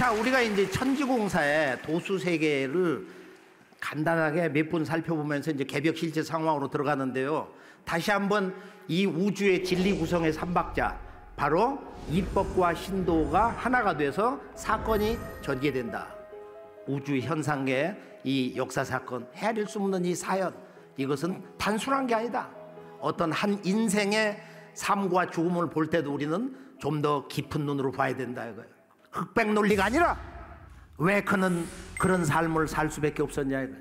자, 우리가 이제 천지공사의 도수 세계를 간단하게 몇 분 살펴보면서 이제 개벽 실제 상황으로 들어가는데요. 다시 한번 이 우주의 진리 구성의 삼박자, 바로 이법과 신도가 하나가 돼서 사건이 전개된다. 우주 현상계 이 역사 사건, 헤아릴 수 없는 이 사연, 이것은 단순한 게 아니다. 어떤 한 인생의 삶과 죽음을 볼 때도 우리는 좀 더 깊은 눈으로 봐야 된다 이거예요. 흑백 논리가 아니라 왜 그는 그런 삶을 살 수밖에 없었냐 이거예요.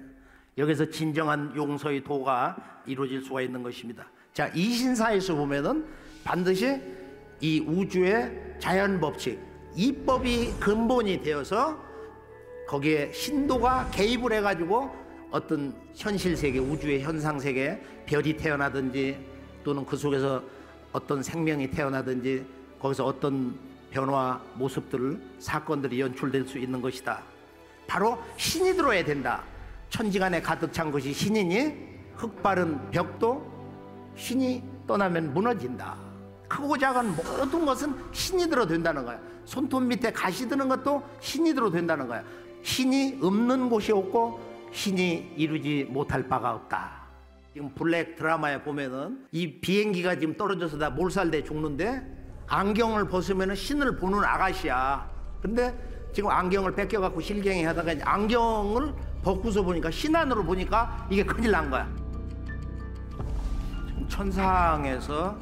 여기서 진정한 용서의 도가 이루어질 수가 있는 것입니다. 자, 이 신사에서 보면은 반드시 이 우주의 자연 법칙, 이법이 근본이 되어서 거기에 신도가 개입을 해가지고 어떤 현실 세계, 우주의 현상 세계, 별이 태어나든지 또는 그 속에서 어떤 생명이 태어나든지 거기서 어떤 변화, 모습들을, 사건들이 연출될 수 있는 것이다. 바로 신이 들어야 된다. 천지간에 가득 찬 것이 신이니 흙바른 벽도 신이 떠나면 무너진다. 크고 작은 모든 것은 신이 들어 된다는 거야. 손톱 밑에 가시 드는 것도 신이 들어 된다는 거야. 신이 없는 곳이 없고 신이 이루지 못할 바가 없다. 지금 블랙 드라마에 보면은 이 비행기가 지금 떨어져서 다 몰살돼 죽는데 안경을 벗으면 신을 보는 아가씨야. 근데 지금 안경을 뺏겨갖고 실갱이 하다가 이제 안경을 벗고서 보니까 신 안으로 보니까 이게 큰일 난 거야. 지금 천상에서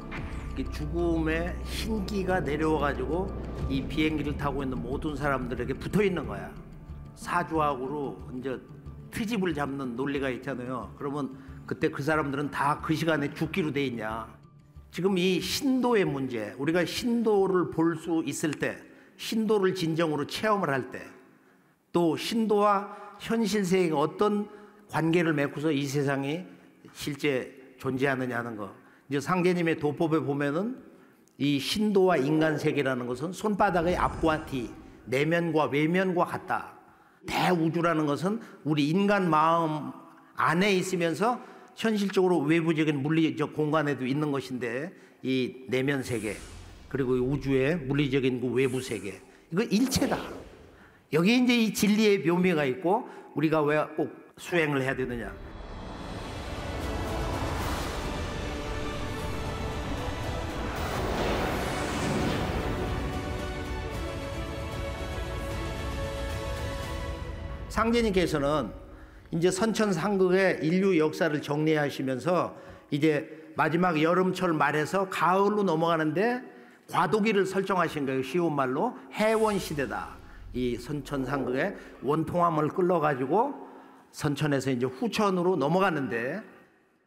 죽음의 hin기가 내려와가지고 이 비행기를 타고 있는 모든 사람들에게 붙어 있는 거야. 사주학으로 이제 트집을 잡는 논리가 있잖아요. 그러면 그때 그 사람들은 다 그 시간에 죽기로 돼 있냐. 지금 이 신도의 문제, 우리가 신도를 볼 수 있을 때, 신도를 진정으로 체험을 할 때, 또 신도와 현실 세계가 어떤 관계를 맺고서 이 세상이 실제 존재하느냐 하는 거. 이제 상제님의 도법에 보면은 이 신도와 인간 세계라는 것은 손바닥의 앞과 뒤, 내면과 외면과 같다. 대우주라는 것은 우리 인간 마음 안에 있으면서 현실적으로 외부적인 물리적 공간에도 있는 것인데, 이 내면 세계 그리고 우주의 물리적인 그 외부 세계, 이거 일체다. 여기 이제 이 진리의 묘미가 있고 우리가 왜 꼭 수행을 해야 되느냐. 상제님께서는 이제 선천상극의 인류 역사를 정리하시면서 이제 마지막 여름철 말에서 가을로 넘어가는데 과도기를 설정하신 거예요. 쉬운 말로 해원시대다. 이 선천상극의 원통함을 끌어가지고 선천에서 이제 후천으로 넘어가는데,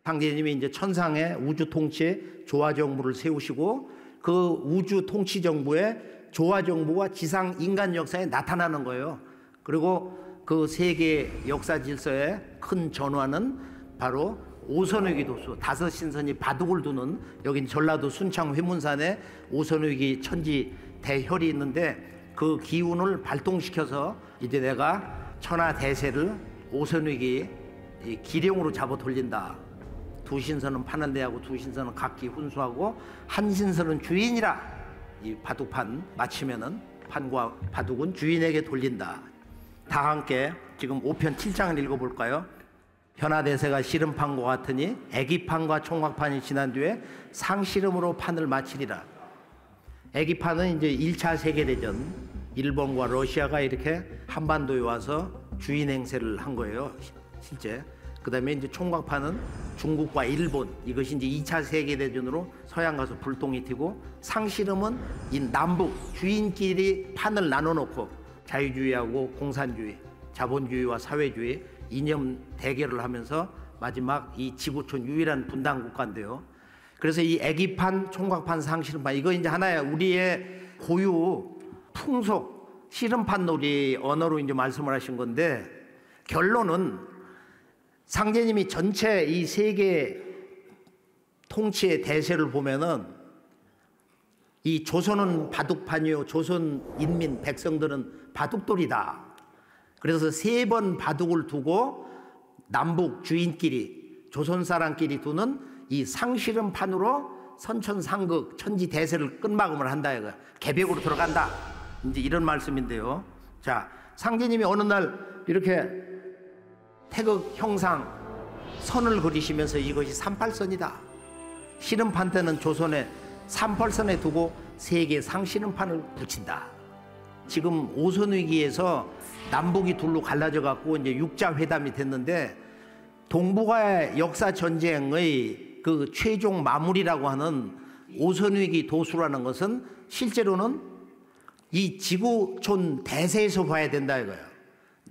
상제님이 이제 천상의 우주 통치의 조화정부를 세우시고 그 우주 통치 정부의 조화정부가 지상 인간 역사에 나타나는 거예요. 그리고 그 세계 역사 질서의 큰 전환은 바로 오선위기 도수, 다섯 신선이 바둑을 두는, 여긴 전라도 순창 회문산에 오선위기 천지 대혈이 있는데 그 기운을 발동시켜서 이제 내가 천하 대세를 오선위기 기령으로 잡아 돌린다. 두 신선은 파는 데하고 두 신선은 각기 훈수하고 한 신선은 주인이라. 이 바둑판 마치면은 판과 바둑은 주인에게 돌린다. 다 함께 지금 5편 7장을 읽어볼까요? 현하대세가 씨름판과 같으니 애기판과 총각판이 지난 뒤에 상씨름으로 판을 마치리라. 애기판은 이제 1차 세계대전, 일본과 러시아가 이렇게 한반도에 와서 주인 행세를 한 거예요, 실제. 그 다음에 이제 총각판은 중국과 일본, 이것이 이제 2차 세계대전으로 서양 가서 불똥이 튀고, 상씨름은 이 남북 주인끼리 판을 나눠놓고 자유주의하고 공산주의, 자본주의와 사회주의 이념 대결을 하면서 마지막 이 지구촌 유일한 분단 국가인데요. 그래서 이 애기판, 총각판, 상씨름판, 이거 이제 하나의 우리의 고유 풍속 씨름판 놀이 언어로 이제 말씀을 하신 건데, 결론은 상제님이 전체 이 세계 통치의 대세를 보면은 이 조선은 바둑판이요, 조선 인민 백성들은 바둑돌이다. 그래서 3번 바둑을 두고 남북 주인끼리, 조선 사람끼리 두는 이 상씨름판으로 선천상극 천지 대세를 끝마감을 한다. 이거 개벽으로 들어간다. 이제 이런 말씀인데요. 자, 상제님이 어느 날 이렇게 태극 형상 선을 그리시면서 이것이 38선이다. 신음판 때는 조선에 38선에 두고 세계 상신음판을 붙인다. 지금 오선위기에서 남북이 둘로 갈라져 갖고 이제 육자회담이 됐는데, 동북아의 역사 전쟁의 그 최종 마무리라고 하는 오선위기 도수라는 것은 실제로는 이 지구촌 대세에서 봐야 된다 이거예요.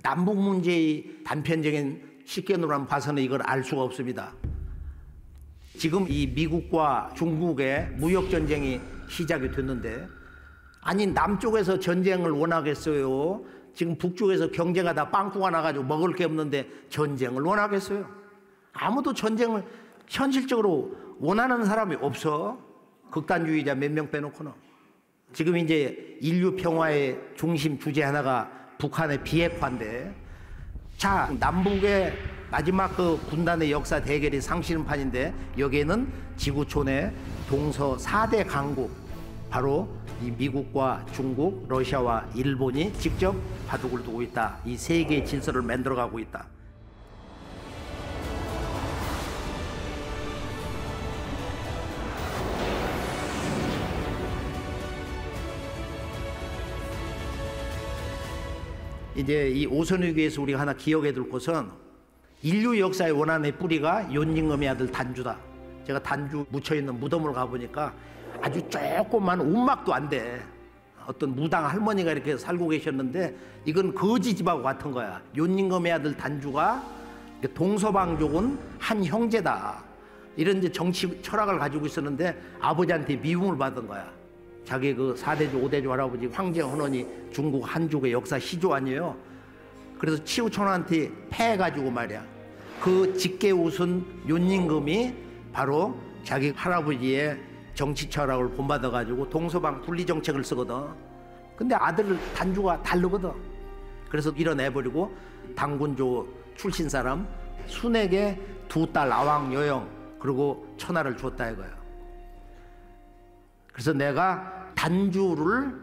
남북 문제의 단편적인 식견으로 봐서는 이걸 알 수가 없습니다. 지금 이 미국과 중국의 무역 전쟁이 시작이 됐는데, 아니 남쪽에서 전쟁을 원하겠어요? 지금 북쪽에서 경제가 다 빵꾸가 나가지고 먹을 게 없는데 전쟁을 원하겠어요? 아무도 전쟁을 현실적으로 원하는 사람이 없어. 극단주의자 몇 명 빼놓고는. 지금 이제 인류 평화의 중심 주제 하나가 북한의 비핵화인데, 자, 남북의 마지막 그 분단의 역사 대결이 상신판인데, 여기에는 지구촌의 동서 4대 강국, 바로 이 미국과 중국, 러시아와 일본이 직접 바둑을 두고 있다. 이 세계의 질서를 만들어가고 있다. 이제 이 오선위기에서 우리가 하나 기억해 둘 것은, 인류 역사의 원한의 뿌리가 윤임금의 아들 단주다. 제가 단주 묻혀있는 무덤을 가보니까 아주 조그만 움막도 안 돼. 어떤 무당 할머니가 이렇게 살고 계셨는데, 이건 거지 집하고 같은 거야. 윤임금의 아들 단주가 동서방족은 한 형제다, 이런 이제 정치 철학을 가지고 있었는데, 아버지한테 미움을 받은 거야. 자기 그 4대조 5대조 할아버지 황제헌원이 중국 한족의 역사 시조 아니에요. 그래서 치우천한테 패해가지고 말이야, 그 직계 우순 윤임금이 바로 자기 할아버지의 정치 철학을 본받아가지고 동서방 분리 정책을 쓰거든. 근데 아들 단주가 다르거든. 그래서 밀어내버리고 당군조 출신 사람 순에게 2딸 아왕 여영, 그리고 천하를 줬다 이거야. 그래서 내가 단주를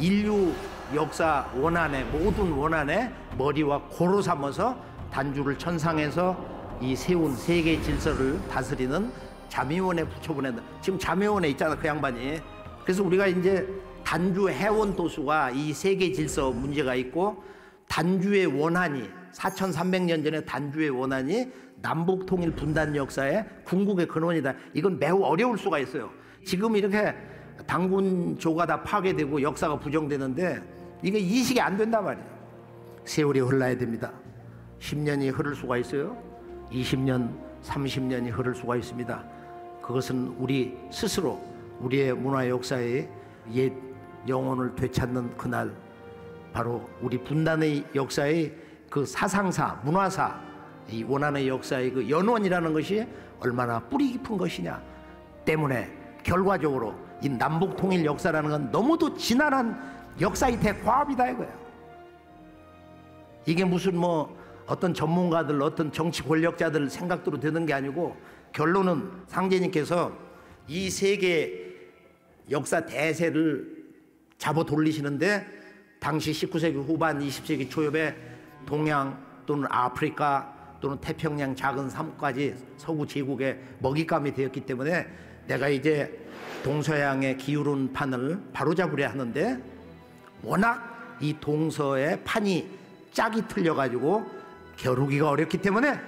인류 역사 원한의 모든 원한의 머리와 고로 삼아서 단주를 천상에서 이 세운 세계 질서를 다스리는 자미원에 붙여보낸다. 지금 자미원에 있잖아 그 양반이. 그래서 우리가 이제 단주 해원 도수가 이 세계 질서 문제가 있고, 단주의 원한이 4300년 전에 단주의 원한이 남북 통일 분단 역사의 궁극의 근원이다. 이건 매우 어려울 수가 있어요. 지금 이렇게 당군조가 다 파괴되고 역사가 부정되는데 이게 이식이 안 된단 말이에요. 세월이 흘러야 됩니다. 10년이 흐를 수가 있어요. 20년, 30년이 흐를 수가 있습니다. 그것은 우리 스스로 우리의 문화 역사의 옛 영혼을 되찾는 그날, 바로 우리 분단의 역사의 그 사상사, 문화사, 이 원한의 역사의 그 연원이라는 것이 얼마나 뿌리 깊은 것이냐 때문에 결과적으로 이 남북 통일 역사라는 건 너무도 지난한 역사의 대과업이다 이거예요. 이게 무슨 뭐 어떤 전문가들, 어떤 정치 권력자들 생각대로 되는 게 아니고, 결론은 상제님께서 이 세계 역사 대세를 잡아 돌리시는데, 당시 19세기 후반 20세기 초엽에 동양 또는 아프리카 또는 태평양 작은 섬까지 서구 제국의 먹잇감이 되었기 때문에 내가 이제 동서양의 기울은 판을 바로잡으려 하는데, 워낙 이 동서의 판이 짝이 틀려가지고 겨루기가 어렵기 때문에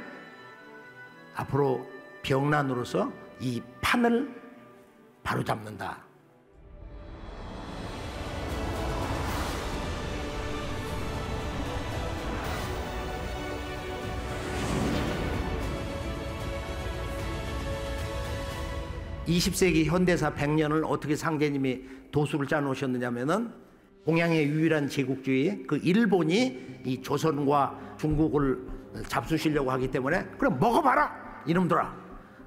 앞으로 병난으로서 이 판을 바로잡는다. (20세기) 현대사 100년을 어떻게 상제님이 도수를 짜놓으셨느냐면은, 동양의 유일한 제국주의 그 일본이 이 조선과 중국을 잡수시려고 하기 때문에 그럼 먹어봐라 이놈들아.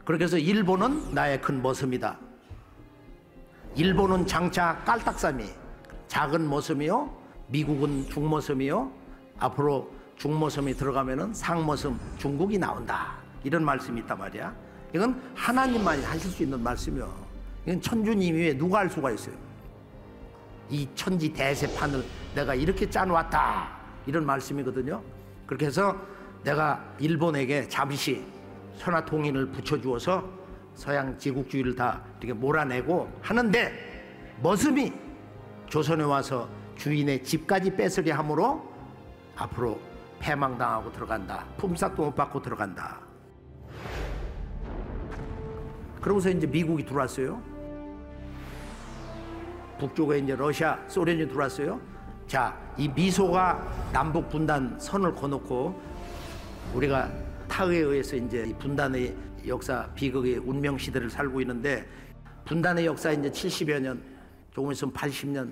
그렇게 해서 일본은 나의 큰 머슴이다. 일본은 장차 깔딱삼이 작은 머슴이요, 미국은 중머슴이요, 앞으로 중머슴이 들어가면은 상머슴 중국이 나온다, 이런 말씀이 있단 말이야. 이건 하나님만이 하실 수 있는 말씀이요. 이건 천주님 외에 누가 할 수가 있어요. 이 천지 대세판을 내가 이렇게 짜놓았다 이런 말씀이거든요. 그렇게 해서 내가 일본에게 잠시 천하통일을 붙여주어서 서양 제국주의를 다 이렇게 몰아내고 하는데 머슴이 조선에 와서 주인의 집까지 뺏으게 함으로 앞으로 패망당하고 들어간다. 품삯도 못 받고 들어간다. 그러고서 이제 미국이 들어왔어요. 북쪽에 이제 러시아, 소련이 들어왔어요. 자, 이 미소가 남북 분단 선을 거놓고 우리가 타의에 의해서 이제 이 분단의 역사, 비극의 운명 시대를 살고 있는데 분단의 역사 이제 70여 년, 조금 있으면 80년,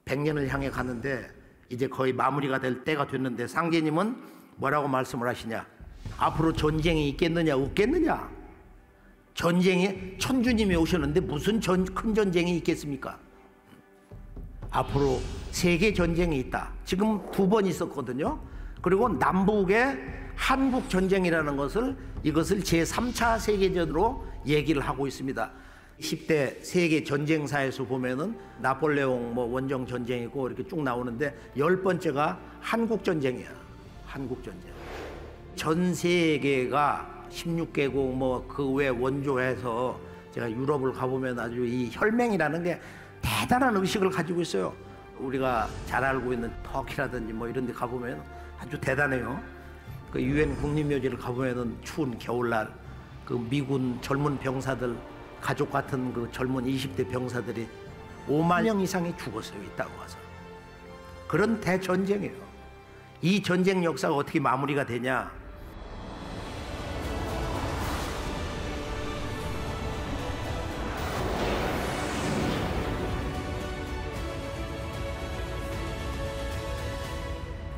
100년을 향해 가는데 이제 거의 마무리가 될 때가 됐는데 상제님은 뭐라고 말씀을 하시냐? 앞으로 전쟁이 있겠느냐, 없겠느냐? 전쟁에 천주님이 오셨는데 무슨 큰 전쟁이 있겠습니까? 앞으로 세계 전쟁이 있다. 지금 2번 있었거든요. 그리고 남북의 한국 전쟁이라는 것을 이것을 제3차 세계전으로 얘기를 하고 있습니다. 10대 세계 전쟁사에서 보면은 나폴레옹 뭐 원정 전쟁이고 이렇게 쭉 나오는데 10번째가 한국 전쟁이야. 한국 전쟁. 전 세계가 16개국 뭐 그 외 원조해서 제가 유럽을 가보면 아주 이 혈맹이라는 게 대단한 의식을 가지고 있어요. 우리가 잘 알고 있는 터키라든지 뭐 이런 데 가보면 아주 대단해요. 그 유엔 국립묘지를 가보면은 추운 겨울날 그 미군 젊은 병사들 가족 같은 그 젊은 20대 병사들이 5만 명 이상이 죽었어요. 이따가 와서. 그런 대전쟁이에요. 이 전쟁 역사가 어떻게 마무리가 되냐?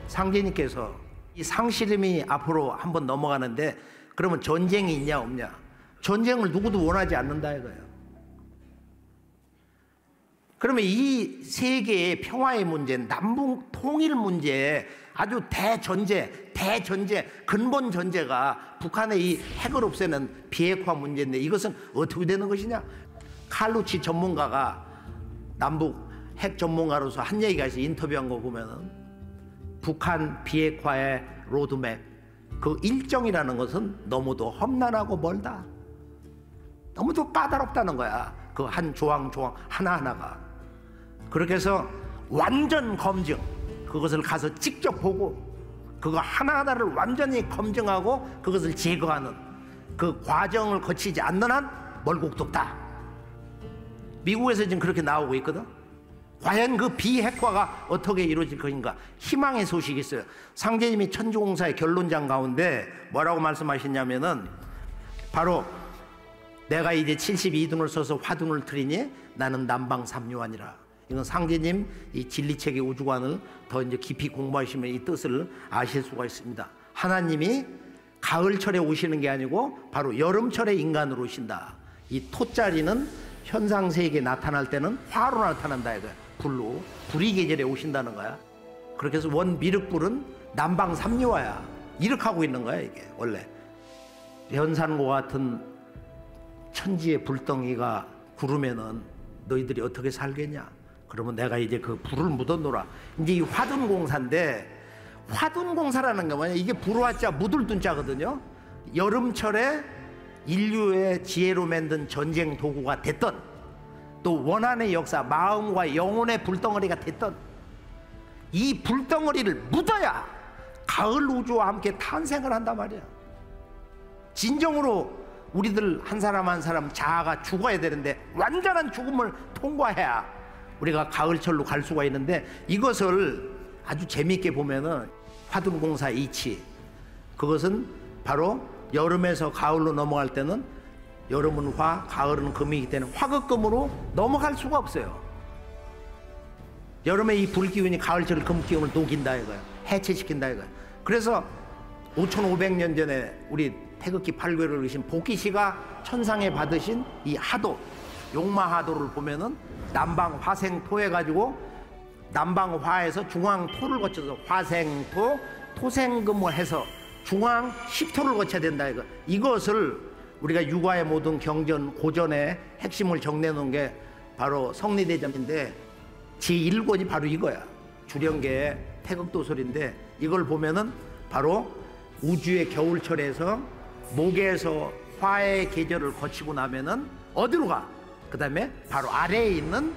상제님께서 이 상실임이 앞으로 한번 넘어가는데 그러면 전쟁이 있냐 없냐? 전쟁을 누구도 원하지 않는다 이거예요. 그러면 이 세계의 평화의 문제, 남북 통일 문제, 아주 대전제, 근본 전제가 북한의 이 핵을 없애는 비핵화 문제인데 이것은 어떻게 되는 것이냐? 칼루치 전문가가 남북 핵 전문가로서 한 얘기가 있어요. 인터뷰한 거 보면은 북한 비핵화의 로드맵, 그 일정이라는 것은 너무도 험난하고 멀다. 너무도 까다롭다는 거야. 그 한 조항 하나하나가. 그렇게 해서 완전 검증, 그것을 가서 직접 보고 그거 하나하나를 완전히 검증하고 그것을 제거하는 그 과정을 거치지 않는 한 멀국도 없다. 미국에서 지금 그렇게 나오고 있거든. 과연 그 비핵화가 어떻게 이루어질 것인가? 희망의 소식이 있어요. 상제님이 천주공사의 결론장 가운데 뭐라고 말씀하셨냐면은 바로 내가 이제 72dun을 써서 화dun을 트리니 나는 남방 삼요하니라. 이건 상제님 이 진리책의 우주관을 더 이제 깊이 공부하시면 이 뜻을 아실 수가 있습니다. 하나님이 가을철에 오시는 게 아니고 바로 여름철에 인간으로 오신다. 이 토자리는 현상세계에 나타날 때는 화로 나타난다 이거야. 불로, 불의 계절에 오신다는 거야. 그렇게 해서 원미륵불은 남방 삼요하야. 이렇게 하고 있는 거야 이게 원래. 연산과 같은 천지의 불덩이가 구르면은 너희들이 어떻게 살겠냐? 그러면 내가 이제 그 불을 묻어놓으라. 이제 이 화둔공사인데, 화둔공사라는 게 뭐냐? 이게 불화자 묻을 둔자거든요. 여름철에 인류의 지혜로 만든 전쟁 도구가 됐던, 또 원한의 역사, 마음과 영혼의 불덩어리가 됐던 이 불덩어리를 묻어야 가을 우주와 함께 탄생을 한단 말이야. 진정으로 우리들 한 사람 한 사람 자아가 죽어야 되는데 완전한 죽음을 통과해야 우리가 가을철로 갈 수가 있는데, 이것을 아주 재미있게 보면은 화둔공사 이치, 그것은 바로 여름에서 가을로 넘어갈 때는 여름은 화, 가을은 금이기 때문에 화극금으로 넘어갈 수가 없어요. 여름에 이 불기운이 가을철 금기운을 녹인다 이거예요. 해체시킨다 이거예요. 그래서 5500년 전에 우리 태극기 8궤를 그리신 보기시가 천상에 받으신 이 하도, 용마하도를 보면은 남방화생토 해가지고 남방화에서 중앙토를 거쳐서 화생토, 토생금을 해서 중앙 10토를 거쳐야 된다 이거. 이것을 우리가 육아의 모든 경전, 고전의 핵심을 정리해 놓은 게 바로 성리대전인데 제1권이 바로 이거야. 주령계 태극도설인데 이걸 보면은 바로 우주의 겨울철에서 목에서 화의 계절을 거치고 나면은 어디로 가? 그 다음에 바로 아래에 있는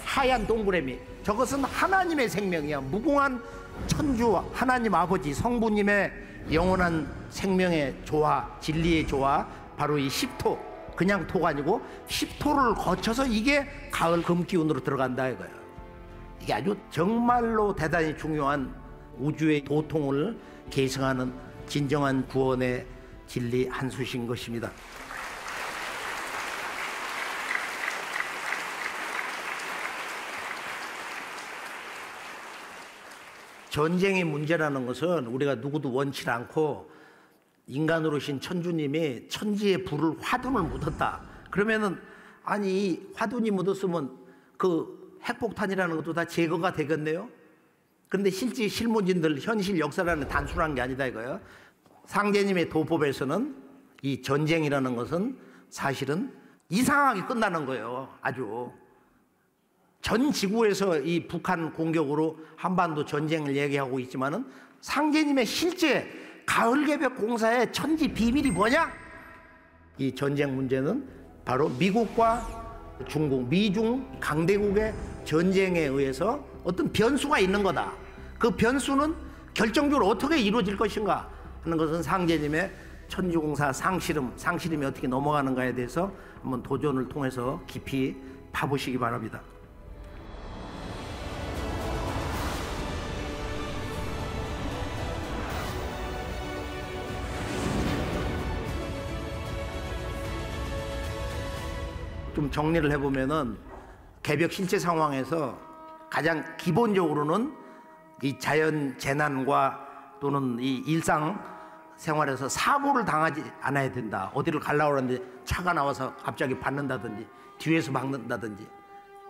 하얀 동그라미, 저것은 하나님의 생명이야. 무궁한 천주 하나님 아버지 성부님의 영원한 생명의 조화, 진리의 조화, 바로 이 십토, 그냥 토가 아니고 십토를 거쳐서 이게 가을 금기운으로 들어간다 이거예요. 이게 아주 정말로 대단히 중요한 우주의 도통을 계승하는 진정한 구원의 진리 한 수신 것입니다. 전쟁의 문제라는 것은 우리가 누구도 원치 않고 인간으로 오신 천주님이 천지에 불을 화둔을 묻었다. 그러면은 아니 이 화둔이 묻었으면 그 핵폭탄이라는 것도 다 제거가 되겠네요. 그런데 실제 실무진들 현실 역사라는 단순한 게 아니다 이거예요. 상제님의 도법에서는 이 전쟁이라는 것은 사실은 이상하게 끝나는 거예요. 아주 전 지구에서 이 북한 공격으로 한반도 전쟁을 얘기하고 있지만은 상제님의 실제 가을개벽 공사의 천지 비밀이 뭐냐? 이 전쟁 문제는 바로 미국과 중국, 미중 강대국의 전쟁에 의해서 어떤 변수가 있는 거다. 그 변수는 결정적으로 어떻게 이루어질 것인가 하는 것은 상제님의 천지공사 상시름이 어떻게 넘어가는가에 대해서 한번 도전을 통해서 깊이 파보시기 바랍니다. 좀 정리를 해보면은 개벽 실제 상황에서 가장 기본적으로는 이 자연 재난과 또는 이 일상 생활에서 사고를 당하지 않아야 된다. 어디를 가려고 하는데 차가 나와서 갑자기 받는다든지 뒤에서 막는다든지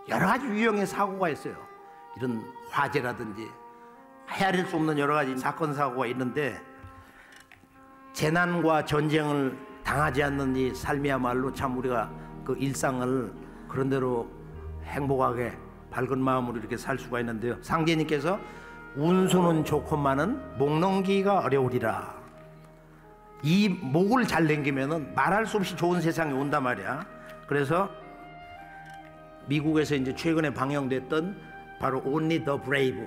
여러 가지 유형의 사고가 있어요. 이런 화재라든지 헤아릴 수 없는 여러 가지 사건 사고가 있는데 재난과 전쟁을 당하지 않는 이 삶이야말로 참 우리가 그 일상을 그런대로 행복하게 밝은 마음으로 이렇게 살 수가 있는데요. 상제님께서 운수는 좋건만은 목 넘기기가 어려우리라. 이 목을 잘 넘기면은 말할 수 없이 좋은 세상이 온단 말이야. 그래서 미국에서 이제 최근에 방영됐던 바로 Only the Brave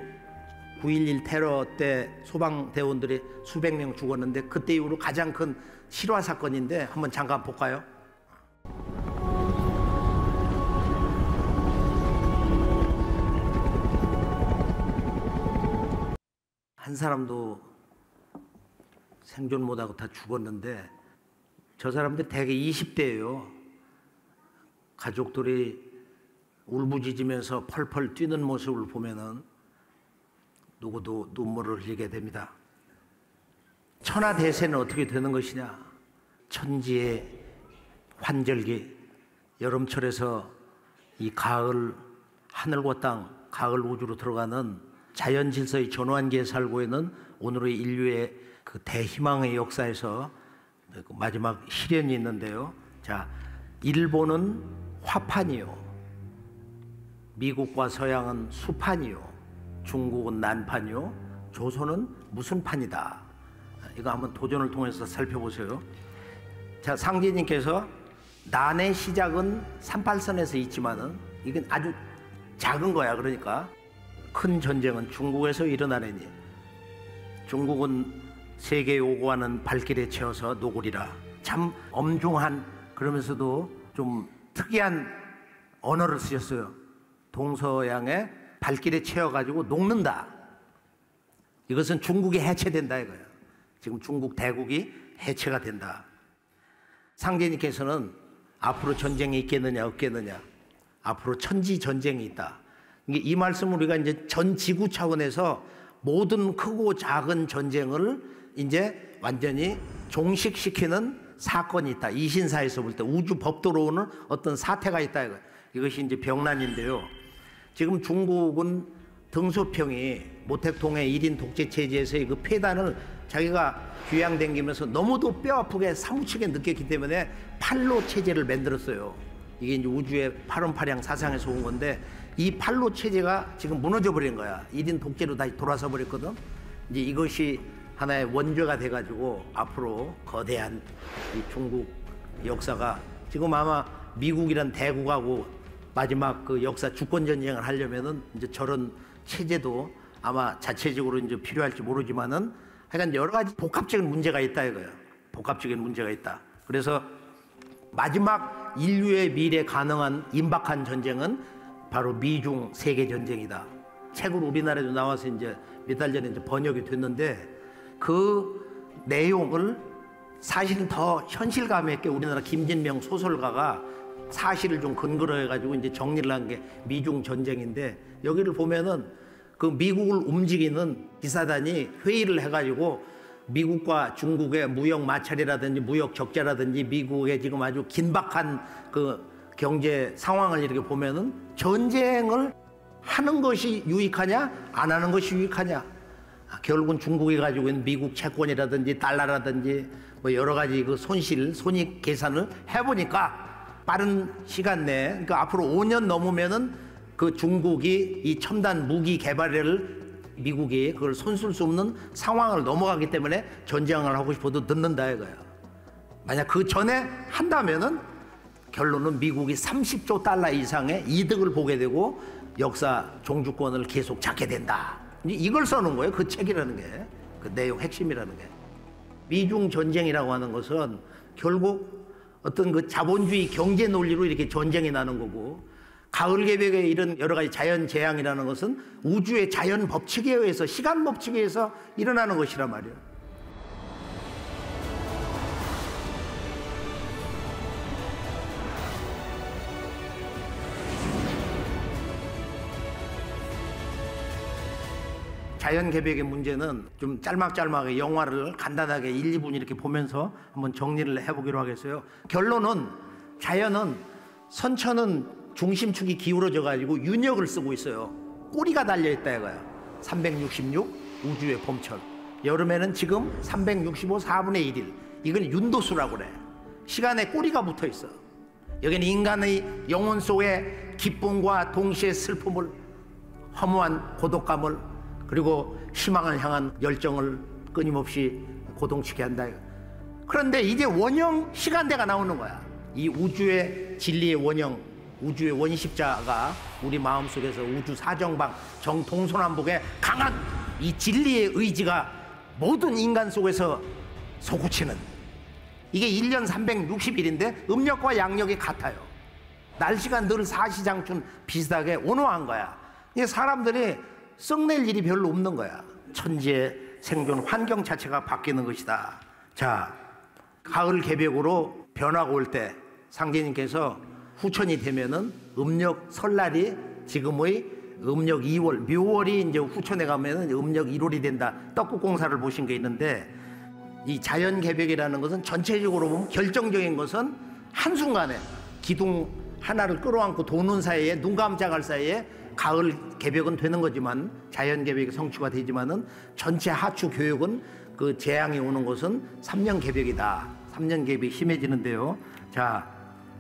9.11 테러 때 소방대원들이 수백 명 죽었는데 그때 이후로 가장 큰 실화 사건인데 한번 잠깐 볼까요? 한 사람도 생존 못하고 다 죽었는데 저 사람들 대개 20대예요. 가족들이 울부짖으면서 펄펄 뛰는 모습을 보면은 누구도 눈물을 흘리게 됩니다. 천하대세는 어떻게 되는 것이냐? 천지의 환절기, 여름철에서 이 가을, 하늘과 땅, 가을 우주로 들어가는 자연 질서의 전환기에 살고 있는 오늘의 인류의 그 대희망의 역사에서 마지막 시련이 있는데요. 자, 일본은 화판이요, 미국과 서양은 수판이요, 중국은 난판이요, 조선은 무슨 판이다. 이거 한번 도전을 통해서 살펴보세요. 자, 상제님께서 난의 시작은 38선에서 있지만은 이건 아주 작은 거야. 그러니까 큰 전쟁은 중국에서 일어나려니 중국은 세계에 오고하는 발길에 채워서 노구리라. 참 엄중한 그러면서도 좀 특이한 언어를 쓰셨어요. 동서양의 발길에 채워가지고 녹는다. 이것은 중국이 해체된다 이거예요. 지금 중국 대국이 해체가 된다. 상제님께서는 앞으로 전쟁이 있겠느냐 없겠느냐, 앞으로 천지 전쟁이 있다. 이 말씀을 우리가 이제 전 지구 차원에서 모든 크고 작은 전쟁을 이제 완전히 종식시키는 사건이 있다. 이 신사에서 볼 때 우주 법도로 오는 어떤 사태가 있다 이거. 이것이 이제 병난인데요. 지금 중국은 등소평이 모택동의 1인 독재 체제에서의 그 폐단을 자기가 귀양댕기면서 너무도 뼈아프게 사무치게 느꼈기 때문에 팔로 체제를 만들었어요. 이게 이제 우주의 파론파량 사상에서 온 건데 이 팔로 체제가 지금 무너져 버린 거야. 1인 독재로 다시 돌아서 버렸거든. 이제 이것이 하나의 원죄가 돼가지고 앞으로 거대한 이 중국 역사가 지금 아마 미국이란 대국하고 마지막 그 역사 주권 전쟁을 하려면은 이제 저런 체제도 아마 자체적으로 이제 필요할지 모르지만은 하여간 여러 가지 복합적인 문제가 있다 이거예요. 복합적인 문제가 있다. 그래서 마지막 인류의 미래 가능한 임박한 전쟁은 바로 미중 세계 전쟁이다. 책으로 우리나라에도 나와서 이제 몇 달 전에 이제 번역이 됐는데 그 내용을 사실은 더 현실감 있게 우리나라 김진명 소설가가 사실을 좀 근거로 해가지고 이제 정리를 한 게 미중 전쟁인데 여기를 보면은 그 미국을 움직이는 기사단이 회의를 해가지고 미국과 중국의 무역 마찰이라든지 무역 적자라든지 미국의 지금 아주 긴박한 그 경제 상황을 이렇게 보면은 전쟁을 하는 것이 유익하냐 안 하는 것이 유익하냐 결국은 중국이 가지고 있는 미국 채권이라든지 달러라든지 뭐 여러 가지 그 손익 계산을 해보니까 빠른 시간 내에 그러니까 앞으로 5년 넘으면은 그 중국이 이 첨단 무기 개발을 미국이 그걸 손쓸 수 없는 상황을 넘어가기 때문에 전쟁을 하고 싶어도 늦는다 이거예요. 만약 그 전에 한다면은 결론은 미국이 30조 달러 이상의 이득을 보게 되고 역사 종주권을 계속 잡게 된다. 이걸 써놓은 거예요. 그 책이라는 게. 그 내용 핵심이라는 게. 미중 전쟁이라고 하는 것은 결국 어떤 그 자본주의 경제 논리로 이렇게 전쟁이 나는 거고 가을 개벽의 이런 여러 가지 자연 재앙이라는 것은 우주의 자연 법칙에 의해서 시간 법칙에 의해서 일어나는 것이란 말이에요. 자연 개벽의 문제는 좀 짤막짤막하게 영화를 간단하게 1, 2분 이렇게 보면서 한번 정리를 해보기로 하겠어요. 결론은 자연은 선천은 중심축이 기울어져 가지고 윤역을 쓰고 있어요. 꼬리가 달려있다 이거야. 366 우주의 봄철. 여름에는 지금 365 4분의 1일. 이걸 윤도수라고 그래. 시간에 꼬리가 붙어 있어. 여기는 인간의 영혼 속에 기쁨과 동시에 슬픔을 허무한 고독감을 그리고 희망을 향한 열정을 끊임없이 고동치게 한다. 그런데 이제 원형 시간대가 나오는 거야. 이 우주의 진리의 원형 우주의 원십자가 우리 마음속에서 우주 사정방 정동서남북의 강한 이 진리의 의지가 모든 인간 속에서 솟구치는 이게 1년 360일인데 음력과 양력이 같아요. 날씨가 늘 사시장춘 비슷하게 온화한 거야. 이게 사람들이 썩낼 일이 별로 없는 거야. 천지의 생존 환경 자체가 바뀌는 것이다. 자, 가을 개벽으로 변화가 올 때 상제님께서 후천이 되면은 음력 설날이 지금의 음력 2월, 묘월이 이제 후천에 가면은 음력 1월이 된다. 떡국 공사를 보신 게 있는데 이 자연 개벽이라는 것은 전체적으로 보면 결정적인 것은 한순간에 기둥 하나를 끌어안고 도는 사이에 눈 깜짝할 사이에 가을 개벽은 되는 거지만 자연 개벽이 성취가 되지만은 전체 하추 교육은 그 재앙이 오는 것은 3년 개벽이다. 3년 개벽이 심해지는데요. 자,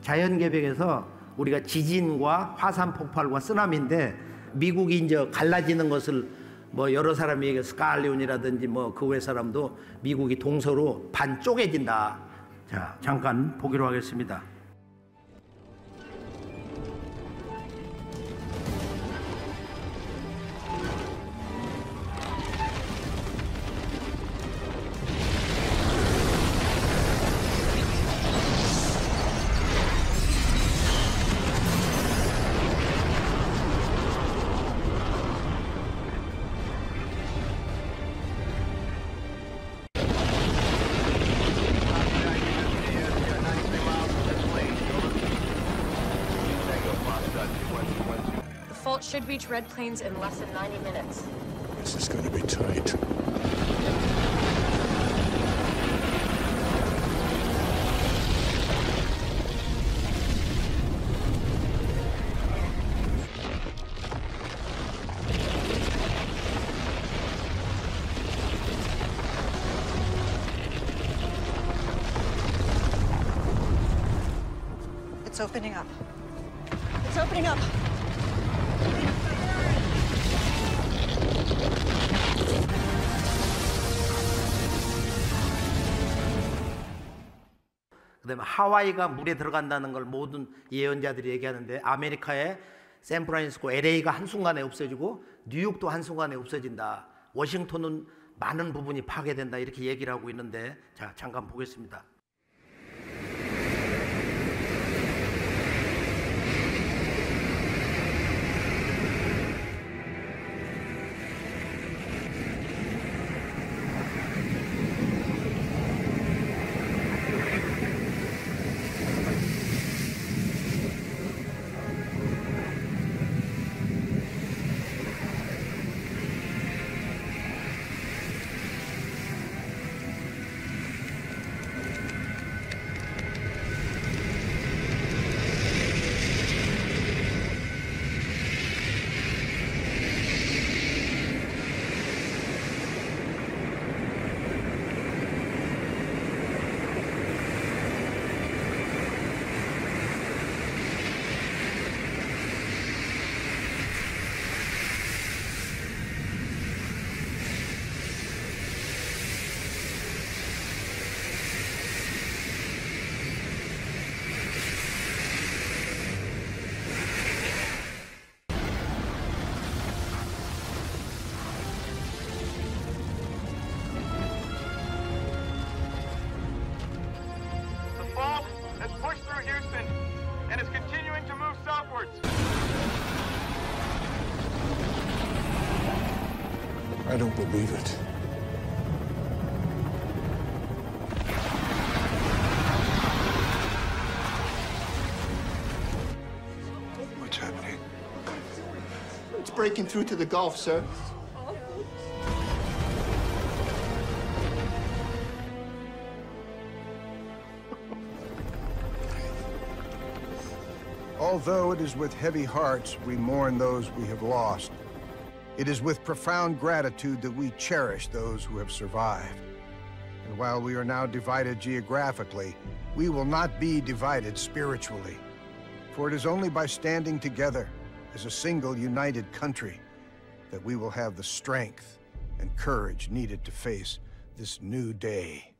자연 개벽에서 우리가 지진과 화산 폭발과 쓰나미인데 미국이 이제 갈라지는 것을 뭐 여러 사람이 얘기해 스칼리온이라든지 뭐 그 외 사람도 미국이 동서로 반 쪼개진다. 자, 잠깐 보기로 하겠습니다. Should reach Red Plains in less than 90 minutes. This is going to be tight. It's opening up. It's opening up. 그다음에 하와이가 물에 들어간다는 걸 모든 예언자들이 얘기하는데 아메리카의 샌프란시스코, LA가 한순간에 없어지고 뉴욕도 한순간에 없어진다. 워싱턴은 많은 부분이 파괴된다. 이렇게 얘기를 하고 있는데 자, 잠깐 보겠습니다. I don't believe it. What's happening? It's breaking through to the Gulf, sir. Although it is with heavy hearts we mourn those we have lost, it is with profound gratitude that we cherish those who have survived. And while we are now divided geographically, we will not be divided spiritually. For it is only by standing together as a single united country that we will have the strength and courage needed to face this new day.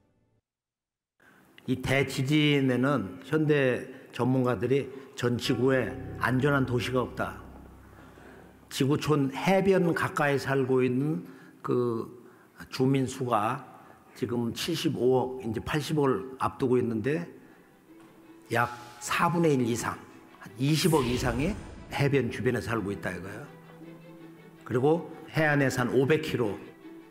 이 대지진에는 현대 전문가들이 전 지구에 안전한 도시가 없다. 지구촌 해변 가까이 살고 있는 그 주민 수가 지금 75억, 이제 80억을 앞두고 있는데 약 4분의 1 이상, 한 20억 이상이 해변 주변에 살고 있다 이거예요. 그리고 해안에서 한 500km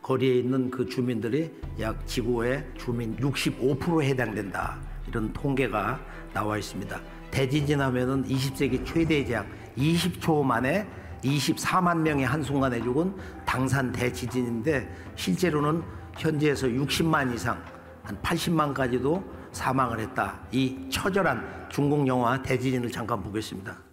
거리에 있는 그 주민들이 약 지구의 주민 65%에 해당된다. 이런 통계가 나와 있습니다. 대지진 하면은 20세기 최대 재앙, 20초 만에 24만 명이 한순간에 죽은 당산 대지진인데 실제로는 현재에서 60만 이상, 한 80만까지도 사망을 했다. 이 처절한 중국 영화 대지진을 잠깐 보겠습니다.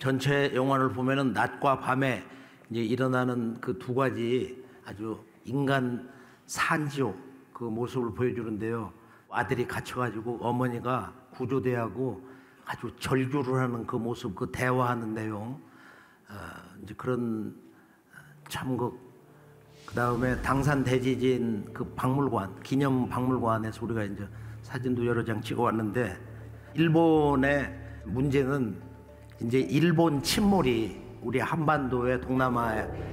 전체 영화를 보면은 낮과 밤에 이제 일어나는 그 두 가지 아주 인간 산지옥 그 모습을 보여주는데요. 아들이 갇혀가지고 어머니가 구조대하고 아주 절규를 하는 그 모습, 그 대화하는 내용, 이제 그런 참극. 그 다음에 당산 대지진 그 박물관, 기념 박물관에서 우리가 이제 사진도 여러 장 찍어왔는데, 일본의 문제는 이제 일본 침몰이 우리 한반도의 동남아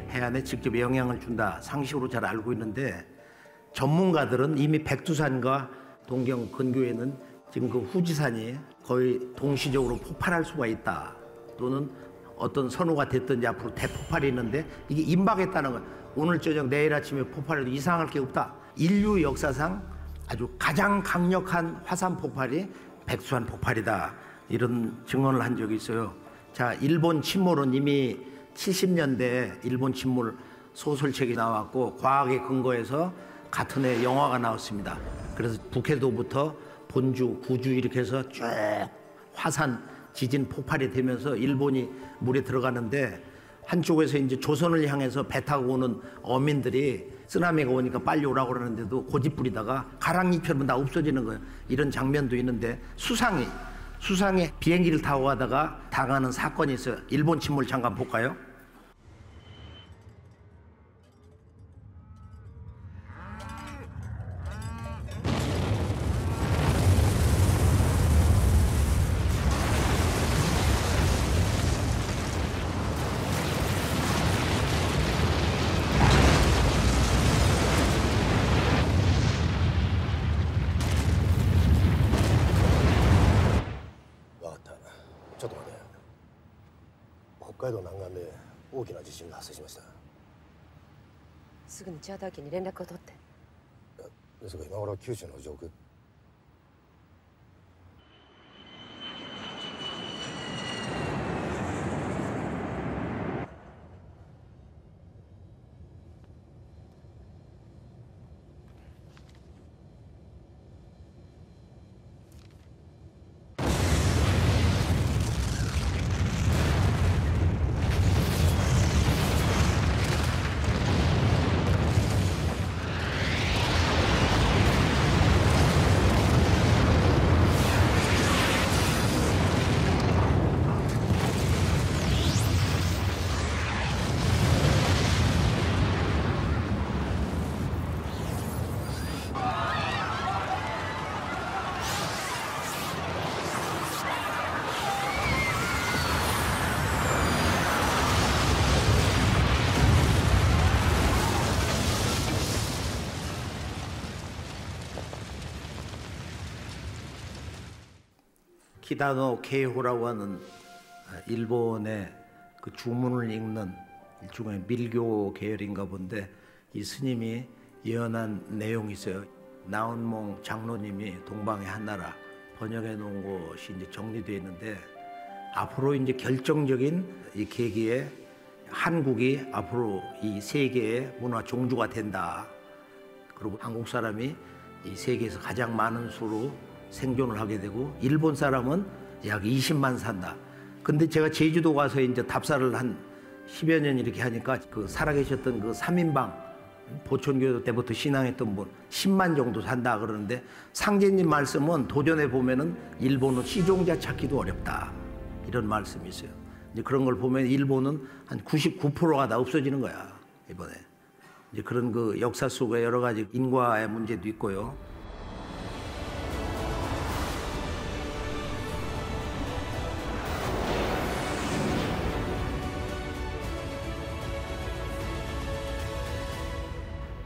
해안에 직접 영향을 준다 상식으로 잘 알고 있는데, 전문가들은 이미 백두산과 동경 근교에는 지금 그 후지산이 거의 동시적으로 폭발할 수가 있다, 또는 어떤 선호가 됐든지 앞으로 대폭발이 있는데 이게 임박했다는 거예요. 오늘 저녁 내일 아침에 폭발해도 이상할 게 없다. 인류 역사상 아주 가장 강력한 화산 폭발이 백두산 폭발이다, 이런 증언을 한 적이 있어요. 자, 일본 침몰은 이미 70년대에 일본 침몰 소설책이 나왔고 과학에 근거해서 같은 해 영화가 나왔습니다. 그래서 북해도부터 본주, 구주 이렇게 해서 쭉 화산 지진 폭발이 되면서 일본이 물에 들어가는데, 한쪽에서 이제 조선을 향해서 배 타고 오는 어민들이 쓰나미가 오니까 빨리 오라고 그러는데도 고집 부리다가 가랑잎처럼 다 없어지는 거예요. 이런 장면도 있는데, 수상에 비행기를 타고 가다가 당하는 사건이 있어요. 일본 침몰 잠깐 볼까요?北海道南岸で大きな地震が発生しました。すぐにチャーター機に連絡を取って。ですが今頃九州の上空。키다노 케이호라고 하는 일본의 그 주문을 읽는 일종의 밀교 계열인가 본데, 이 스님이 예언한 내용이 있어요. 나온몽 장로님이 동방의 한나라 번역해 놓은 것이 이제 정리되어 있는데, 앞으로 이제 결정적인 이 계기에 한국이 앞으로 이 세계의 문화 종주가 된다. 그리고 한국 사람이 이 세계에서 가장 많은 수로 생존을 하게 되고, 일본 사람은 약 20만 산다. 근데 제가 제주도 가서 이제 답사를 한 10여 년 이렇게 하니까 그 살아계셨던 그 3인방 보천교 때부터 신앙했던 분 10만 정도 산다 그러는데, 상제님 말씀은 도전해 보면은 일본은 시종자 찾기도 어렵다, 이런 말씀이 있어요. 이제 그런 걸 보면 일본은 한 99%가 다 없어지는 거야 이번에. 이제 그런 그 역사 속에 여러 가지 인과의 문제도 있고요.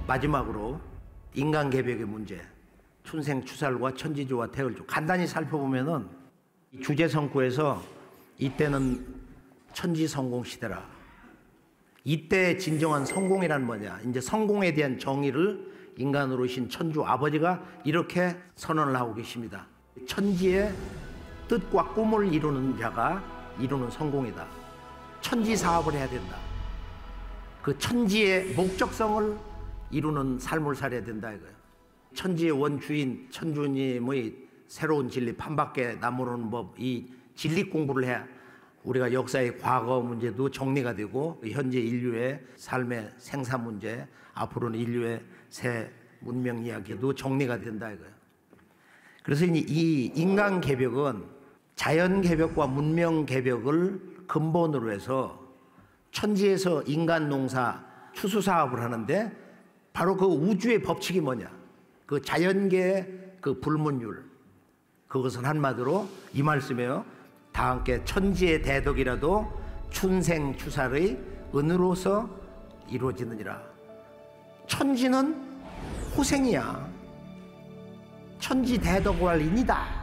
마지막으로 인간 개벽의 문제, 춘생추살과 천지조와 태을조 간단히 살펴보면은 주제성구에서 이때는 천지성공 시대라. 이때 진정한 성공이란 뭐냐? 이제 성공에 대한 정의를 인간으로 오신 천주 아버지가 이렇게 선언을 하고 계십니다. 천지의 뜻과 꿈을 이루는 자가 이루는 성공이다. 천지 사업을 해야 된다. 그 천지의 목적성을 이루는 삶을 살아야 된다 이거예요. 천지의 원주인 천주님의 새로운 진리, 판밖에 나무는 법, 이 진리 공부를 해야 우리가 역사의 과거 문제도 정리가 되고 현재 인류의 삶의 생산 문제, 앞으로는 인류의 새 문명 이야기도 정리가 된다 이거예요. 그래서 이 인간 개벽은 자연 개벽과 문명 개벽을 근본으로 해서 천지에서 인간 농사 추수 사업을 하는데 바로 그 우주의 법칙이 뭐냐? 그 자연계의 그 불문율. 그것은 한마디로 이 말씀이에요. 다 함께 천지의 대덕이라도 춘생추살의 은으로서 이루어지느니라. 천지는 호생이야. 천지 대덕왈인이다.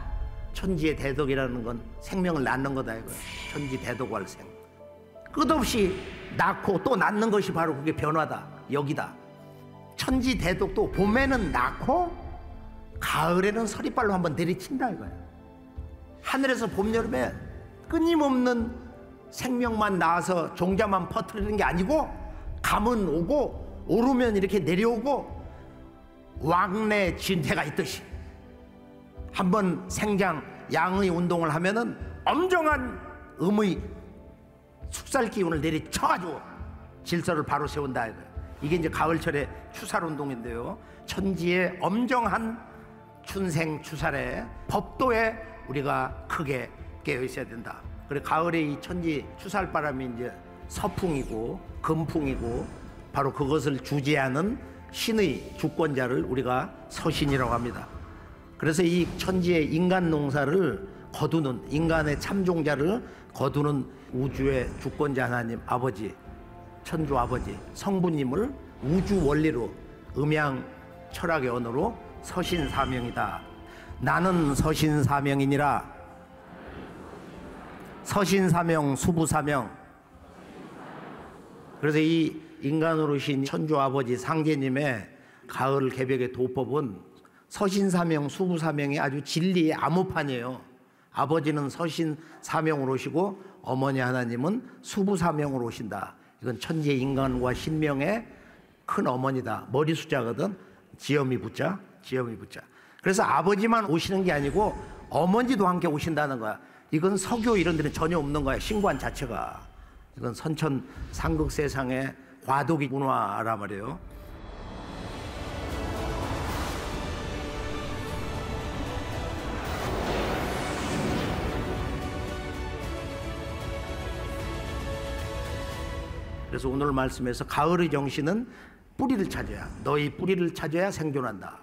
천지의 대덕이라는 건 생명을 낳는 거다 이거야. 천지 대덕왈생. 끝없이 낳고 또 낳는 것이 바로 그게 변화다. 여기다. 천지 대덕도 봄에는 낳고 가을에는 서리발로 한번 내리친다 이거야. 하늘에서 봄, 여름에 끊임없는 생명만 나와서 종자만 퍼뜨리는 게 아니고 감은 오고 오르면 이렇게 내려오고 왕래 진태가 있듯이 한번 생장 양의 운동을 하면은 엄정한 음의 숙살 기운을 내리쳐가지고 질서를 바로 세운다 이거예요. 이게 이제 가을철의 추살 운동인데요. 천지의 엄정한 춘생 추살의 법도에 우리가 크게 깨어 있어야 된다. 그래 가을에 이 천지 추살 바람이 이제 서풍이고 금풍이고 바로 그것을 주재하는 신의 주권자를 우리가 서신이라고 합니다. 그래서 이 천지의 인간 농사를 거두는 인간의 참종자를 거두는 우주의 주권자 하나님 아버지 천주 아버지 성부님을 우주 원리로 음양 철학의 언어로 서신사명이다. 나는 서신사명이니라. 서신사명 수부사명. 그래서 이 인간으로신 천주 아버지 상제님의 가을 개벽의 도법은 서신사명 수부사명이 아주 진리의 암호판이에요. 아버지는 서신사명으로 오시고 어머니 하나님은 수부사명으로 오신다. 이건 천지의 인간과 신명의 큰 어머니다. 머리 숫자거든. 지엄이 붙자. 지엄이 붙자. 그래서 아버지만 오시는 게 아니고 어머니도 함께 오신다는 거야. 이건 서교 이런 데는 전혀 없는 거야. 신관 자체가. 이건 선천 상극 세상의 과도기 문화란 말이에요. 그래서 오늘 말씀에서 가을의 정신은 뿌리를 찾아야, 너희 뿌리를 찾아야 생존한다.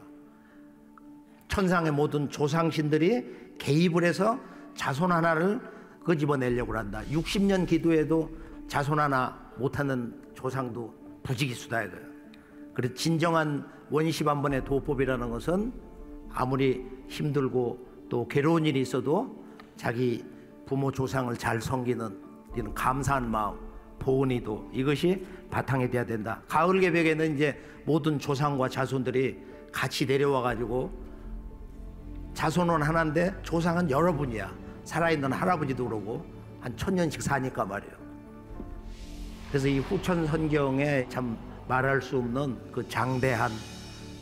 천상의 모든 조상신들이 개입을 해서 자손 하나를 끄집어내려고 한다. 60년 기도해도 자손 하나 못하는 조상도 부지기수다 이거예요. 그래서 진정한 원시반번의 도법이라는 것은 아무리 힘들고 또 괴로운 일이 있어도 자기 부모 조상을 잘 섬기는 이런 감사한 마음, 보은이도 이것이 바탕이 돼야 된다. 가을 개벽에는 이제 모든 조상과 자손들이 같이 내려와 가지고 자손은 하나인데 조상은 여러분이야. 살아있는 할아버지도 그러고 한 1000년씩 사니까 말이에요. 그래서 이 후천 선경에 참 말할 수 없는 그 장대한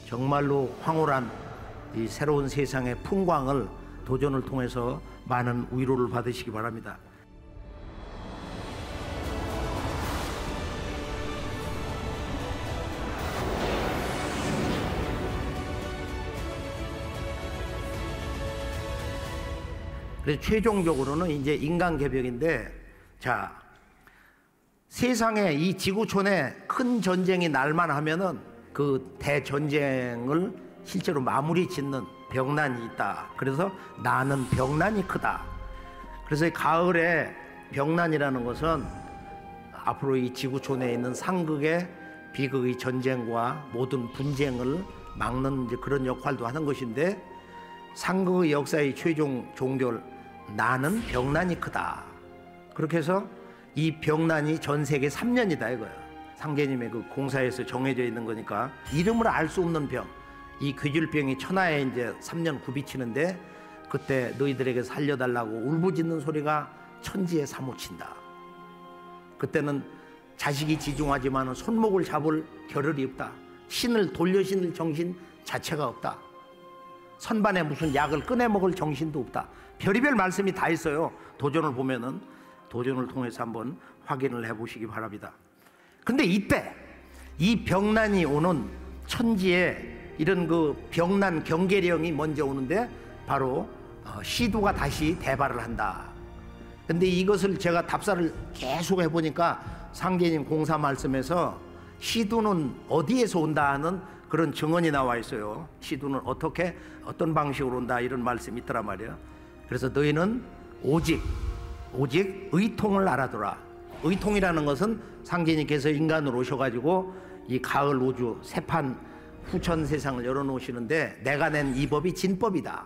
정말로 황홀한 이 새로운 세상의 풍광을 도전을 통해서 많은 위로를 받으시기 바랍니다. 그래서 최종적으로는 이제 인간 개벽인데, 자, 세상에 이 지구촌에 큰 전쟁이 날만 하면은 그 대전쟁을 실제로 마무리 짓는 병난이 있다. 그래서 나는 병난이 크다. 그래서 이 가을에 병난이라는 것은 앞으로 이 지구촌에 있는 상극의 비극의 전쟁과 모든 분쟁을 막는 이제 그런 역할도 하는 것인데, 상극의 역사의 최종 종결 나는 병난이 크다. 그렇게 해서 이 병난이 전 세계 3년이다 이거야. 상제님의 그 공사에서 정해져 있는 거니까 이름을 알 수 없는 병. 이 괴줄병이 천하에 이제 3년 굽이치는데 그때 너희들에게 살려달라고 울부짖는 소리가 천지에 사무친다. 그때는 자식이 지중하지만 손목을 잡을 겨를이 없다. 신을 돌려신을 정신 자체가 없다. 선반에 무슨 약을 꺼내 먹을 정신도 없다. 별의별 말씀이 다 있어요. 도전을 보면은 도전을 통해서 한번 확인을 해보시기 바랍니다. 근데 이때 이 병난이 오는 천지에 이런 그 병난 경계령이 먼저 오는데 바로 시두가 다시 대발을 한다. 근데 이것을 제가 답사를 계속 해보니까 상계님 공사 말씀에서 시두는 어디에서 온다 하는 그런 증언이 나와 있어요. 시두는 어떻게 어떤 방식으로 온다 이런 말씀이 있더란 말이에요. 그래서 너희는 오직 의통을 알아두라. 의통이라는 것은 상계님께서 인간으로 오셔가지고 이 가을 우주 새판 후천 세상을 열어놓으시는데 내가 낸 이 법이 진법이다.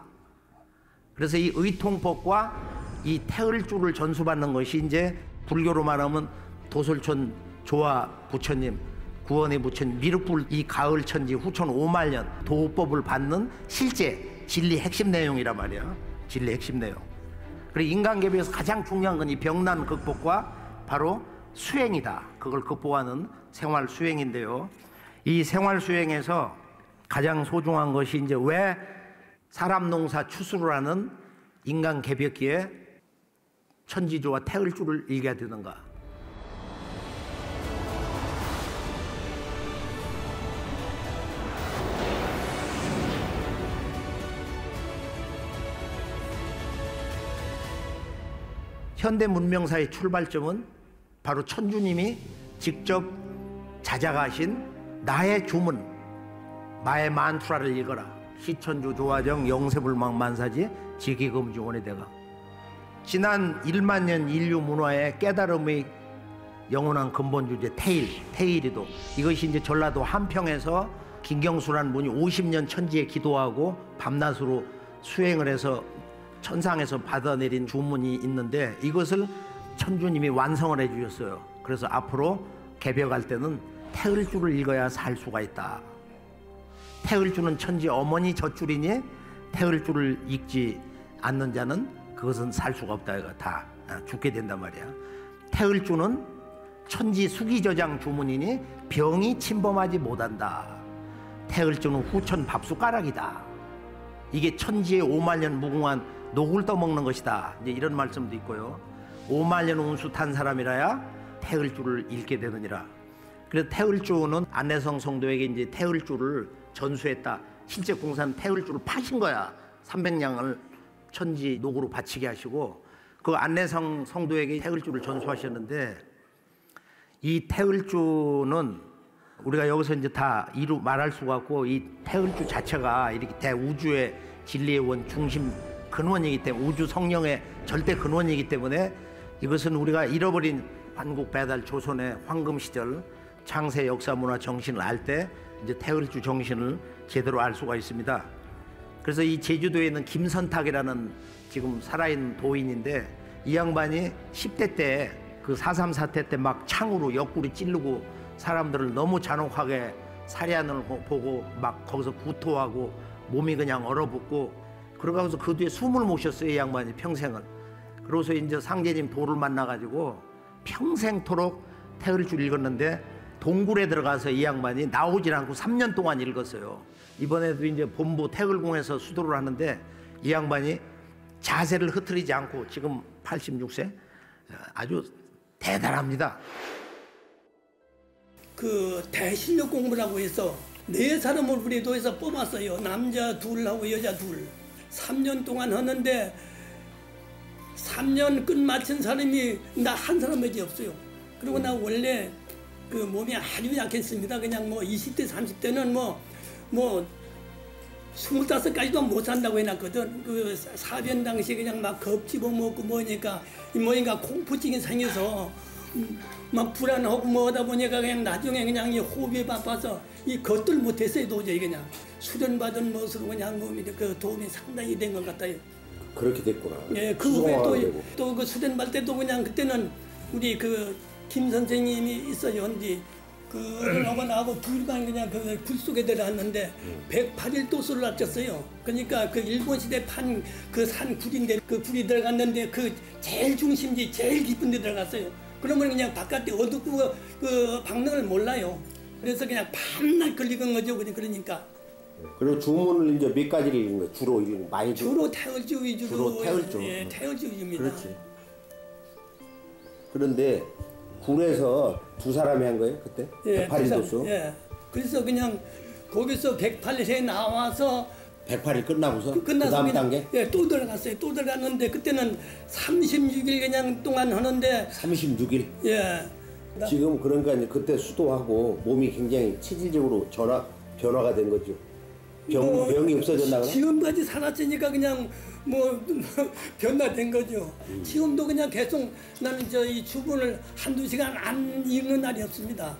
그래서 이 의통법과 이 태을주를 전수받는 것이 이제 불교로 말하면 도솔천 조화 부처님, 구원의 부처님, 미륵불 이 가을 천지 후천 5만년 도법을 받는 실제 진리 핵심 내용이란 말이야. 진리 핵심 내용. 그리고 인간계비에서 가장 중요한 건 이 병난 극복과 바로 수행이다. 그걸 극복하는 생활 수행인데요. 이 생활 수행에서 가장 소중한 것이 이제 왜 사람 농사 추수를 하는 인간 개벽기에 천지조와 태을주를 읽어야 되는가? 현대 문명사의 출발점은 바로 천주님이 직접 자작하신 나의 주문, 나의 만투라를 읽어라. 시천주 조화정 영세불망 만사지 지기금주원의 대가. 지난 1만 년 인류 문화의 깨달음의 영원한 근본 주제 태일이도 이것이 이제 전라도 한평에서 김경수라는 분이 50년 천지에 기도하고 밤낮으로 수행을 해서 천상에서 받아내린 주문이 있는데 이것을 천주님이 완성을 해주셨어요. 그래서 앞으로 개벽할 때는 태을주를 읽어야 살 수가 있다. 태을주는 천지 어머니 젖줄이니 태을주를 읽지 않는 자는 그것은 살 수가 없다. 이거 다 죽게 된단 말이야. 태을주는 천지 수기저장 주문이니 병이 침범하지 못한다. 태을주는 후천 밥숟가락이다. 이게 천지의 5만 년 무궁한 녹을 떠먹는 것이다. 이제 이런 말씀도 있고요. 5만 년 운수 탄 사람이라야 태을주를 읽게 되느니라. 그래서 태을주는 안내성 성도에게 이제 태을주를 전수했다. 실제 공사는 태을주를 파신 거야. 300냥을 천지 녹으로 바치게 하시고 그 안내성 성도에게 태을주를 전수하셨는데 이 태을주는 우리가 여기서 이제 다 이루 말할 수가 없고 이 태을주 자체가 이렇게 대우주의 진리의 원 중심 근원이기 때문에 우주 성령의 절대 근원이기 때문에 이것은 우리가 잃어버린 한국 배달 조선의 황금 시절 창세 역사 문화 정신을 알 때 이제 태을주 정신을 제대로 알 수가 있습니다. 그래서 이 제주도에 있는 김선탁이라는 지금 살아있는 도인인데 이 양반이 10대 때 그 4.3 사태 때 막 창으로 옆구리 찌르고 사람들을 너무 잔혹하게 살해하는 거 보고 막 거기서 구토하고 몸이 그냥 얼어붙고 그러고서 그 뒤에 숨을 못 쉬었어요. 이 양반이 평생을. 그러고서 이제 상계님 도를 만나가지고 평생토록 태을주를 읽었는데 동굴에 들어가서 이 양반이 나오질 않고 3년 동안 읽었어요. 이번에도 이제 본부 태을궁에서 수도를 하는데 이 양반이 자세를 흐트리지 않고 지금 86세 아주 대단합니다. 그 대실력 공부라고 해서 4사람을 우리 도에서 뽑았어요. 남자 둘하고 여자 둘. 3년 동안 하는데 3년 끝마친 사람이 나 한 사람밖에 없어요. 그리고 나 원래 그 몸이 아주 약했습니다. 그냥 뭐 20대 30대는 뭐 25까지도 못 산다고 해놨거든. 그 사변 당시 그냥 막 겁집어먹고 뭐니까 공포증이 생겨서 막 불안하고 뭐하다 보니까 그냥 나중에 그냥 이 호흡이 바빠서 이 걷들 못했어요. 도저히 그냥 수련받은 것으로 그냥 몸이 그 도움이 상당히 된 것 같아요. 그렇게 됐구나. 예, 그 후에 또 그 수련받을 때도 그냥 그때는 우리 그 김 선생님이 있어요. 근데 그러고 나하고 둘간 그냥 그 굴 속에 들어갔는데 108일도수를 낮췄어요. 그러니까 그 일본 시대 판 그 산 굴인데 그 굴이 들어갔는데 그 제일 중심지 제일 깊은 데 들어갔어요. 그러면 그냥 바깥에 어둡고 그 방향을 몰라요. 그래서 그냥 밤낮 걸리는 거죠. 그러니까. 그리고 주문을 이제 몇 가지를 읽는 거예요? 주로 많이 주로 태을주 위주로. 주로 태을주. 예, 태을주 위주입니다. 그렇지. 그런데 굴에서 두 사람이 한 거예요 그때? 예, 108일 도수? 예. 그래서 그냥 거기서 108일에 나와서 108일 끝나고서 그 끝나서 다음 그냥, 단계? 예, 또 들어갔어요. 또 들어갔는데 그때는 36일 그냥 동안 하는데 36일? 예. 지금 그러니까 이제 그때 수도하고 몸이 굉장히 체질적으로 변화가 된 거죠. 병이 없어졌나 그래? 지금까지 살았으니까 그냥 뭐 변화된 거죠. 지금도 그냥 계속 나는 저 이 주문을 한두 시간 안 읽는 날이 없습니다.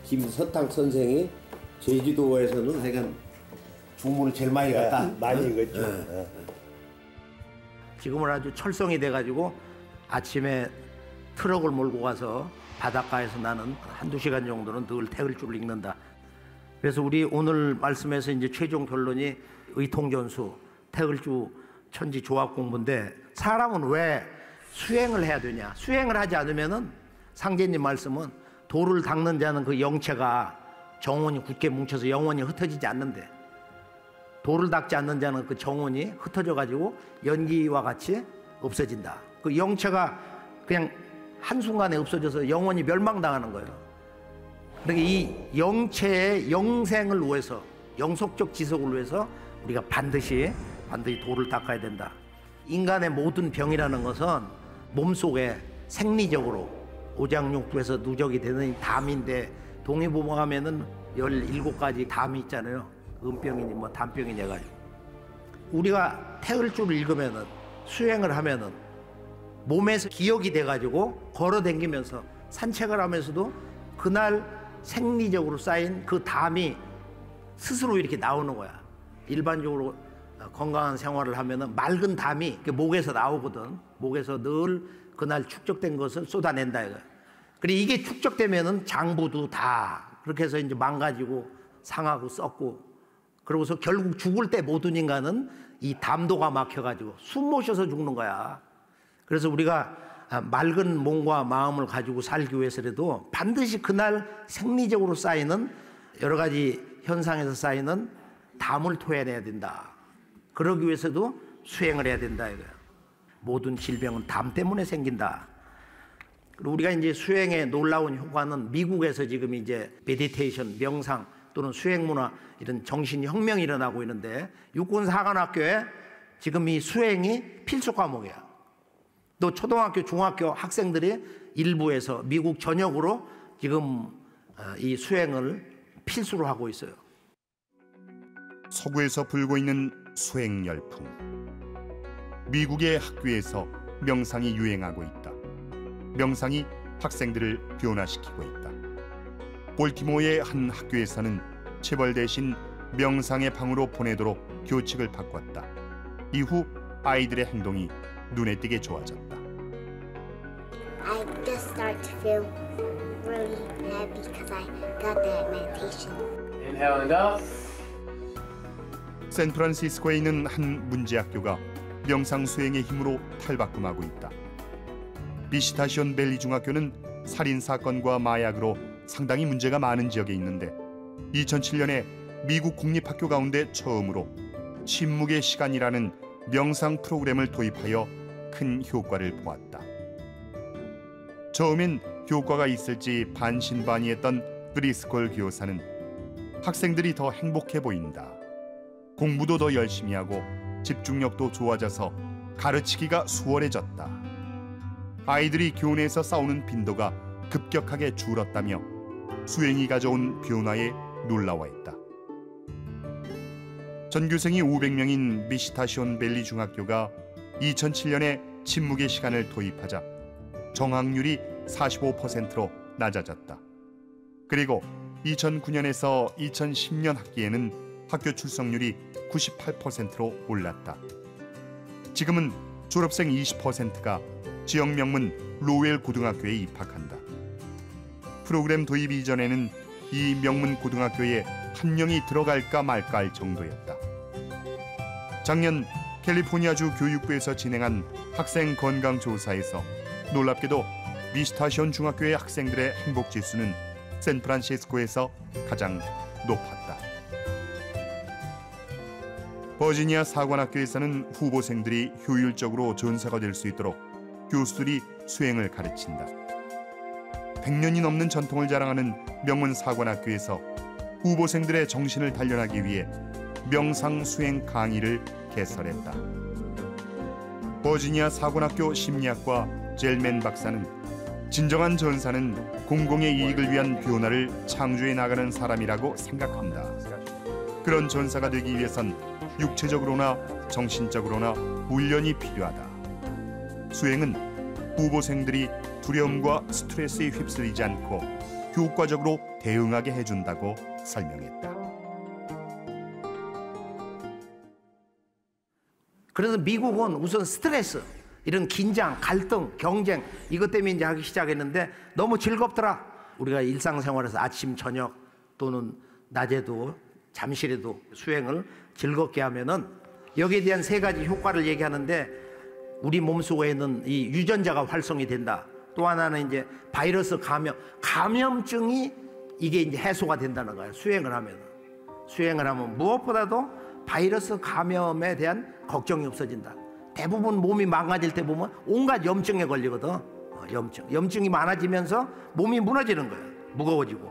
김서탕 선생이 제주도에서는 하여간 주문을 제일 많이 갔다. 많이 읽었죠. 지금은 아주 철성이 돼가지고 아침에 트럭을 몰고 가서 바닷가에서 나는 한두 시간 정도는 늘 태글주를 읽는다. 그래서 우리 오늘 말씀에서 이제 최종 결론이 의통전수, 태글주 천지 조합 공부인데 사람은 왜 수행을 해야 되냐? 수행을 하지 않으면은 상제님 말씀은 돌을 닦는 자는 그 영체가 정원이 굳게 뭉쳐서 영원히 흩어지지 않는데 돌을 닦지 않는 자는 그 정원이 흩어져 가지고 연기와 같이 없어진다. 그 영체가 그냥 한순간에 없어져서 영원히 멸망당하는 거예요. 그러니까 이 영체의 영생을 위해서 영속적 지속을 위해서 우리가 반드시 돌을 닦아야 된다. 인간의 모든 병이라는 것은 몸속에 생리적으로 오장육부에서 누적이 되는 담인데 동의보감에는 17가지 담이 있잖아요. 음병이니 뭐 담병이니 해가지고 우리가 태글주를 읽으면은 수행을 하면은 몸에서 기억이 돼가지고 걸어다니면서 산책을 하면서도 그날 생리적으로 쌓인 그 담이 스스로 이렇게 나오는 거야. 일반적으로 건강한 생활을 하면은 맑은 담이 목에서 나오거든. 목에서 늘 그날 축적된 것을 쏟아낸다 이거야. 그리고 이게 축적되면은 장부도 다 그렇게 해서 이제 망가지고 상하고 썩고 그러고서 결국 죽을 때 모든 인간은 이 담도가 막혀가지고 숨 못 쉬어서 죽는 거야. 그래서 우리가 맑은 몸과 마음을 가지고 살기 위해서라도 반드시 그날 생리적으로 쌓이는 여러 가지 현상에서 쌓이는 담을 토해내야 된다. 그러기 위해서도 수행을 해야 된다 이거야. 모든 질병은 담 때문에 생긴다. 그리고 우리가 이제 수행의 놀라운 효과는 미국에서 지금 이제 메디테이션, 명상 또는 수행 문화 이런 정신 혁명이 일어나고 있는데 육군사관학교에 지금 이 수행이 필수 과목이야. 또 초등학교, 중학교 학생들이 일부에서 미국 전역으로 지금 이 수행을 필수로 하고 있어요. 서구에서 불고 있는 수행 열풍. 미국의 학교에서 명상이 유행하고 있다. 명상이 학생들을 변화시키고 있다. 볼티모어의 한 학교에서는 체벌 대신 명상의 방으로 보내도록 교칙을 바꿨다. 이후 아이들의 행동이 눈에 띄게 좋아졌다. I just start to feel really happy because I got that meditation. Inhale and out. 샌프란시스코에 있는 한 문제학교가 명상 수행의 힘으로 탈바꿈하고 있다. 비시타시온 밸리 중학교는 살인 사건과 마약으로 상당히 문제가 많은 지역에 있는데 2007년에 미국 국립학교 가운데 처음으로 침묵의 시간이라는 명상 프로그램을 도입하여 큰 효과를 보았다. 처음엔 효과가 있을지 반신반의했던 그리스콜 교사는 학생들이 더 행복해 보인다. 공부도 더 열심히 하고 집중력도 좋아져서 가르치기가 수월해졌다. 아이들이 교내에서 싸우는 빈도가 급격하게 줄었다며 수행이 가져온 변화에 놀라워했다. 전교생이 500명인 비시타시온 밸리 중학교가 2007년에 침묵의 시간을 도입하자 정학률이 45%로 낮아졌다. 그리고 2009년에서 2010년 학기에는 학교 출석률이 98%로 올랐다. 지금은 졸업생 20%가 지역 명문 로웰 고등학교에 입학한다. 프로그램 도입 이전에는 이 명문 고등학교에 한 명이 들어갈까 말까 할 정도였다. 작년 캘리포니아주 교육부에서 진행한 학생 건강 조사에서 놀랍게도 비시타시온 중학교의 학생들의 행복 지수는 샌프란시스코에서 가장 높았다. 버지니아 사관학교에서는 후보생들이 효율적으로 전사가 될 수 있도록 교수들이 수행을 가르친다. 100년이 넘는 전통을 자랑하는 명문사관학교에서 후보생들의 정신을 단련하기 위해 명상수행 강의를 개설했다. 버지니아 사관학교 심리학과 젤맨 박사는 진정한 전사는 공공의 이익을 위한 변화를 창조해 나가는 사람이라고 생각한다. 그런 전사가 되기 위해선 육체적으로나 정신적으로나 훈련이 필요하다. 수행은 후보생들이 두려움과 스트레스에 휩쓸리지 않고 효과적으로 대응하게 해준다고 설명했다. 그래서 미국은 우선 스트레스, 이런 긴장, 갈등, 경쟁 이것 때문에 이제 하기 시작했는데 너무 즐겁더라. 우리가 일상생활에서 아침, 저녁 또는 낮에도 잠시라도 수행을 즐겁게 하면은 여기에 대한 3가지 효과를 얘기하는데 우리 몸속에는 이 유전자가 활성이 된다. 또 하나는 이제 바이러스 감염증이 이게 이제 해소가 된다는 거예요. 수행을 하면 무엇보다도 바이러스 감염에 대한 걱정이 없어진다. 대부분 몸이 망가질 때 보면 온갖 염증에 걸리거든. 염증이 많아지면서 몸이 무너지는 거예요. 무거워지고.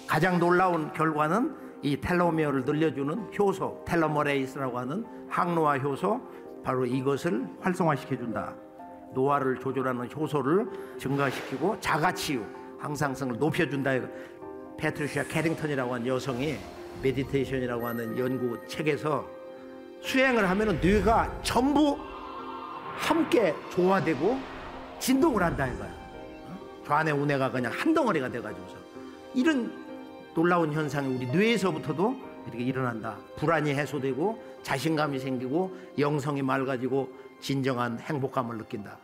가장 놀라운 결과는 이 텔로미어를 늘려주는 효소, 텔로머레이스라고 하는 항노화 효소, 바로 이것을 활성화시켜준다. 노화를 조절하는 효소를 증가시키고 자가치유, 항상성을 높여준다. 패트리시아 캐링턴이라고 하는 여성이 메디테이션이라고 하는 연구 책에서 수행을 하면 뇌가 전부 함께 조화되고 진동을 한다 이거야. 좌뇌 우뇌가 그냥 한 덩어리가 돼가지고서 이런 놀라운 현상이 우리 뇌에서부터도 이렇게 일어난다. 불안이 해소되고 자신감이 생기고 영성이 맑아지고 진정한 행복감을 느낀다.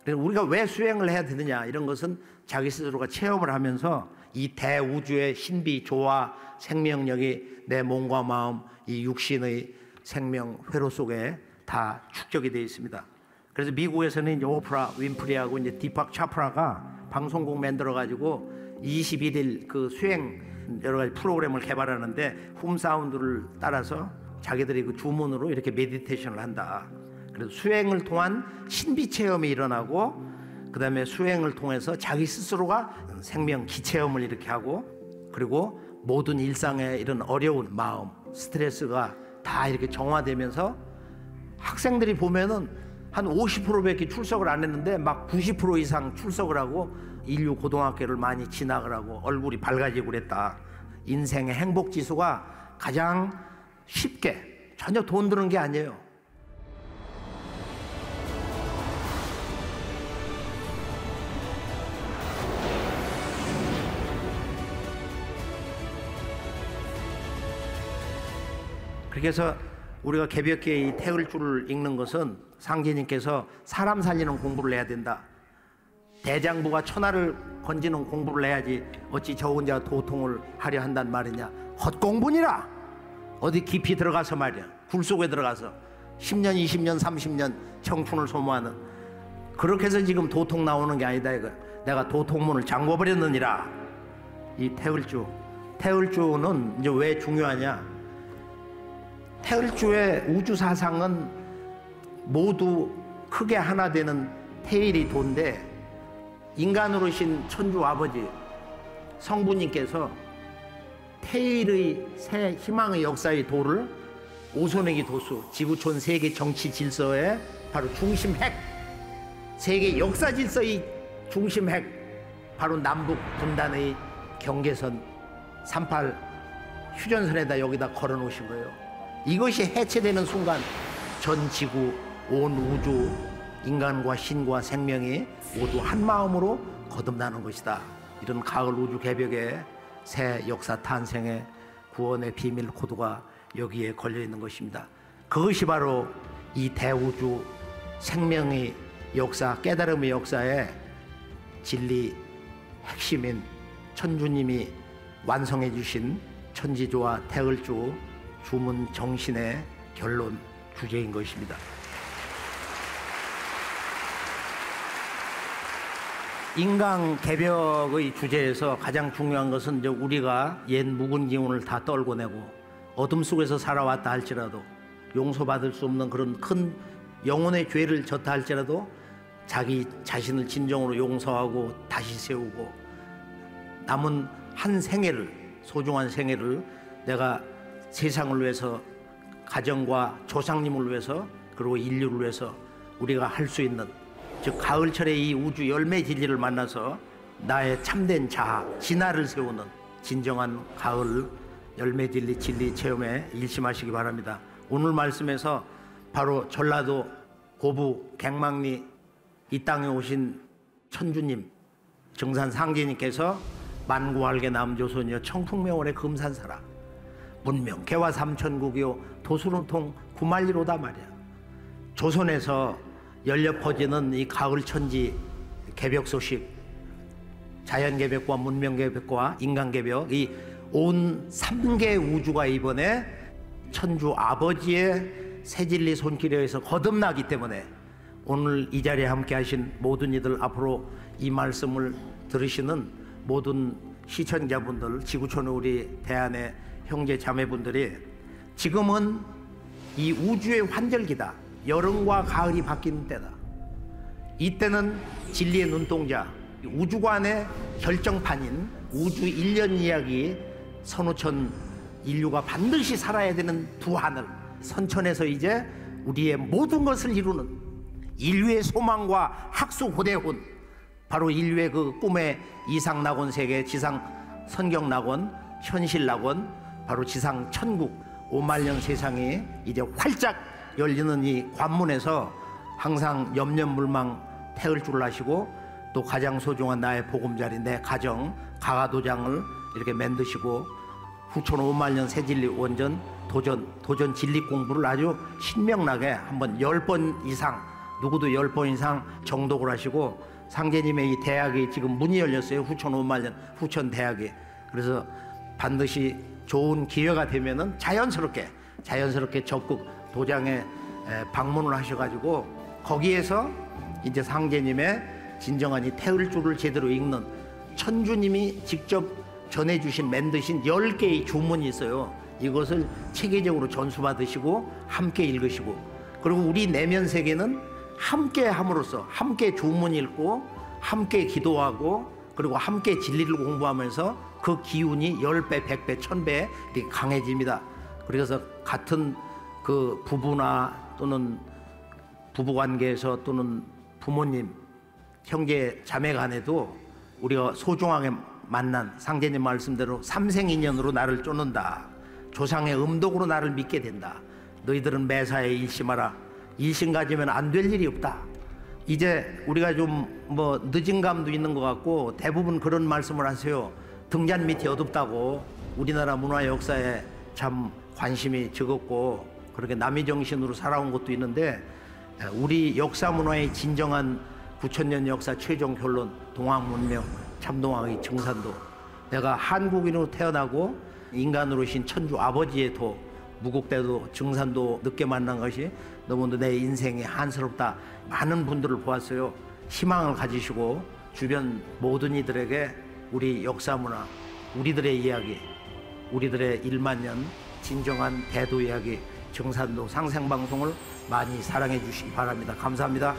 그래서 우리가 왜 수행을 해야 되느냐 이런 것은 자기 스스로가 체험을 하면서 이 대우주의 신비, 조화, 생명력이 내 몸과 마음, 이 육신의 생명 회로 속에 다 축적이 되어 있습니다. 그래서 미국에서는 이제 오프라 윈프리하고 이제 디팍 차프라가 방송국 만들어 가지고 21일 그 수행 여러 가지 프로그램을 개발하는데 홈사운드를 따라서 자기들이 그 주문으로 이렇게 메디테이션을 한다. 그래서 수행을 통한 신비 체험이 일어나고 그다음에 수행을 통해서 자기 스스로가 생명 기체험을 이렇게 하고 그리고 모든 일상의 이런 어려운 마음, 스트레스가 다 이렇게 정화되면서 학생들이 보면은 한 50%밖에 출석을 안 했는데 막 90% 이상 출석을 하고 인류 고등학교를 많이 진학을 하고 얼굴이 밝아지고 그랬다. 인생의 행복 지수가 가장 쉽게 전혀 돈 드는 게 아니에요. 그래서 우리가 개벽기에 이 태을주를 읽는 것은 상제님께서 사람 살리는 공부를 해야 된다. 대장부가 천하를 건지는 공부를 해야지 어찌 저 혼자 도통을 하려 한단 말이냐. 헛공부니라. 어디 깊이 들어가서 말이야. 굴 속에 들어가서 10년, 20년, 30년 청춘을 소모하는 그렇게 해서 지금 도통 나오는 게 아니다 이거. 내가 도통문을 잠궈버렸느니라. 이 태을주는 이제 왜 중요하냐. 태을주의 우주 사상은 모두 크게 하나 되는 태일이 도인데 인간으로신 천주 아버지 성부님께서 태일의 새 희망의 역사의 도를 오소매기 도수 지구촌 세계 정치 질서의 바로 중심 핵 세계 역사 질서의 중심 핵 바로 남북 분단의 경계선 38 휴전선에다 여기다 걸어 놓으신 거예요. 이것이 해체되는 순간 전 지구, 온 우주, 인간과 신과 생명이 모두 한 마음으로 거듭나는 것이다. 이런 가을 우주 개벽의 새 역사 탄생의 구원의 비밀 코드가 여기에 걸려 있는 것입니다. 그것이 바로 이 대우주 생명의 역사, 깨달음의 역사의 진리 핵심인 천주님이 완성해 주신 천지조와 태을주 주문 정신의 결론 주제인 것입니다. 인강 개벽의 주제에서 가장 중요한 것은 이제 우리가 옛 묵은 기운을 다 떨궈내고 어둠 속에서 살아왔다 할지라도 용서받을 수 없는 그런 큰 영혼의 죄를 졌다 할지라도 자기 자신을 진정으로 용서하고 다시 세우고 남은 한 생애를, 소중한 생애를 내가 세상을 위해서, 가정과 조상님을 위해서, 그리고 인류를 위해서 우리가 할 수 있는, 즉 가을철의 이 우주 열매 진리를 만나서 나의 참된 자아, 진화를 세우는 진정한 가을 열매 진리 체험에 일심하시기 바랍니다. 오늘 말씀에서 바로 전라도 고부 갱망리 이 땅에 오신 천주님, 정산 상제님께서 만고알게 남조선이여 청풍명월의 금산사라 문명 개화 삼천국이요 도수론통 구만리로다 말이야. 조선에서 열려 퍼지는 이 가을 천지 개벽 소식, 자연 개벽과 문명 개벽과 인간 개벽, 이 온 3개 우주가 이번에 천주 아버지의 새진리 손길에 의해서 거듭나기 때문에 오늘 이 자리에 함께 하신 모든 이들, 앞으로 이 말씀을 들으시는 모든 시청자분들, 지구촌의 우리 대한의 형제 자매분들이 지금은 이 우주의 환절기다. 여름과 가을이 바뀌는 때다. 이때는 진리의 눈동자, 우주관의 결정판인 우주 1년 이야기 선우천, 인류가 반드시 살아야 되는 두 하늘 선천에서 이제 우리의 모든 것을 이루는 인류의 소망과 학수고대혼, 바로 인류의 그 꿈의 이상 낙원 세계, 지상 선경 낙원, 현실 낙원, 바로 지상 천국 5만 년 세상이 이제 활짝 열리는 이 관문에서 항상 염려물망 태울 줄 아시고, 또 가장 소중한 나의 보금자리, 내 가정 가가도장을 이렇게 만드시고 후천 5만 년 새진리 원전 도전 진리 공부를 아주 신명나게 한번 10번 이상, 누구도 10번 이상 정독을 하시고, 상제님의 이 대학이 지금 문이 열렸어요. 후천 5만 년 후천 대학이. 그래서 반드시 좋은 기회가 되면은 자연스럽게 적극 도장에 방문을 하셔가지고 거기에서 이제 상제님의 진정한 이 태울 줄을 제대로 읽는, 천주님이 직접 전해주신 만드신 10개의 주문이 있어요. 이것을 체계적으로 전수받으시고 함께 읽으시고, 그리고 우리 내면 세계는 함께 함으로써 함께 주문 읽고 함께 기도하고 그리고 함께 진리를 공부하면서 그 기운이 10배, 100배, 1000배 이렇게 강해집니다. 그래서 같은 그 부부나 또는 부부관계에서 또는 부모님, 형제, 자매 간에도 우리가 소중하게 만난 상제님 말씀대로 삼생인연으로 나를 쫓는다. 조상의 음덕으로 나를 믿게 된다. 너희들은 매사에 일심하라. 일심 가지면 안 될 일이 없다. 이제 우리가 좀 뭐 늦은 감도 있는 것 같고 대부분 그런 말씀을 하세요. 등잔 밑이 어둡다고. 우리나라 문화 역사에 참 관심이 적었고 그렇게 남의 정신으로 살아온 것도 있는데, 우리 역사 문화의 진정한 9,000년 역사 최종 결론, 동학문명, 참동학의 증산도, 내가 한국인으로 태어나고 인간으로 신 천주 아버지의 도, 무국대도 증산도 늦게 만난 것이 너무도 내 인생이 한스럽다. 많은 분들을 보았어요. 희망을 가지시고 주변 모든 이들에게 우리 역사 문화, 우리들의 이야기, 우리들의 1만 년 진정한 대도 이야기 증산도 상생방송을 많이 사랑해 주시기 바랍니다. 감사합니다.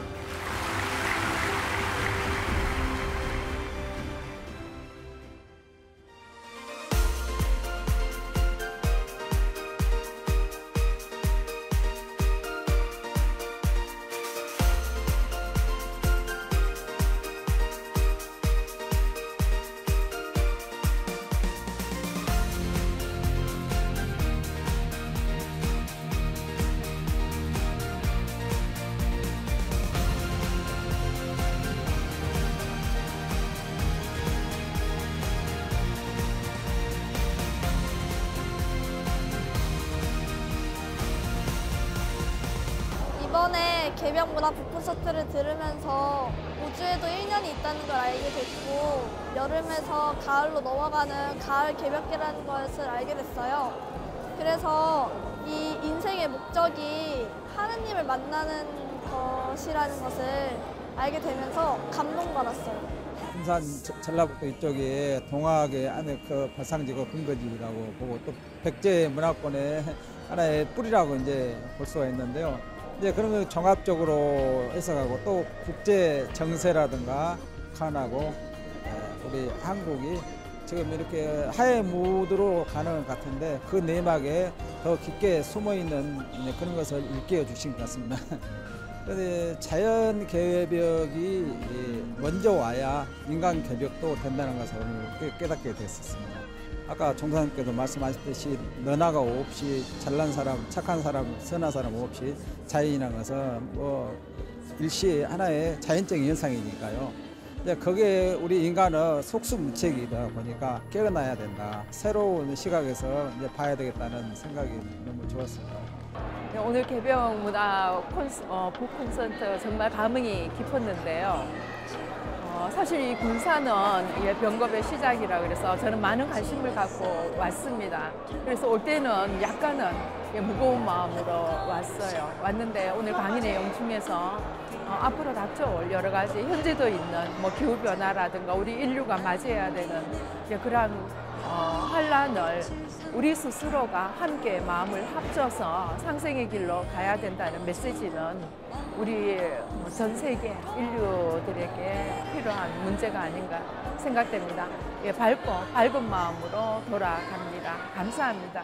이번에 개벽문화 북콘서트를 들으면서 우주에도 1년이 있다는 걸 알게 됐고, 여름에서 가을로 넘어가는 가을 개벽이라는 것을 알게 됐어요. 그래서 이 인생의 목적이 하느님을 만나는 것이라는 것을 알게 되면서 감동받았어요. 금산 전라북도 이쪽에 동학의 안에 그 발상지고 근거지라고 보고, 또 백제 문화권의 하나의 뿌리라고 이제 볼 수가 있는데요. 이제 그런 거 종합적으로 해석하고 또 국제 정세라든가 북한하고 우리 한국이 지금 이렇게 하해 무드로 가는 것 같은데 그 내막에 더 깊게 숨어 있는 그런 것을 일깨워 주신 것 같습니다. 그런데 자연 개벽이 먼저 와야 인간 개벽도 된다는 것을 오늘 깨닫게 됐었습니다. 아까 총사님께도 말씀하셨듯이 너나가 없이 잘난 사람, 착한 사람, 선한 사람 없이 자연이라는 것은 뭐 일시 하나의 자연적인 현상이니까요. 거기에 우리 인간은 속수무책이다 보니까 깨어나야 된다. 새로운 시각에서 이제 봐야 되겠다는 생각이 너무 좋았습니다. 오늘 개병 문화 북 콘서트 정말 감흥이 깊었는데요. 사실 이 군사는 병겁의 시작이라 그래서 저는 많은 관심을 갖고 왔습니다. 그래서 올 때는 약간은 무거운 마음으로 왔는데 오늘 강의 내용 중에서 앞으로 닥쳐올 여러 가지 현재도 있는 뭐 기후 변화라든가 우리 인류가 맞이해야 되는 그런 환란을 우리 스스로가 함께 마음을 합쳐서 상생의 길로 가야 된다는 메시지는 우리 전 세계 인류들에게 필요한 문제가 아닌가 생각됩니다. 밝은 마음으로 돌아갑니다. 감사합니다.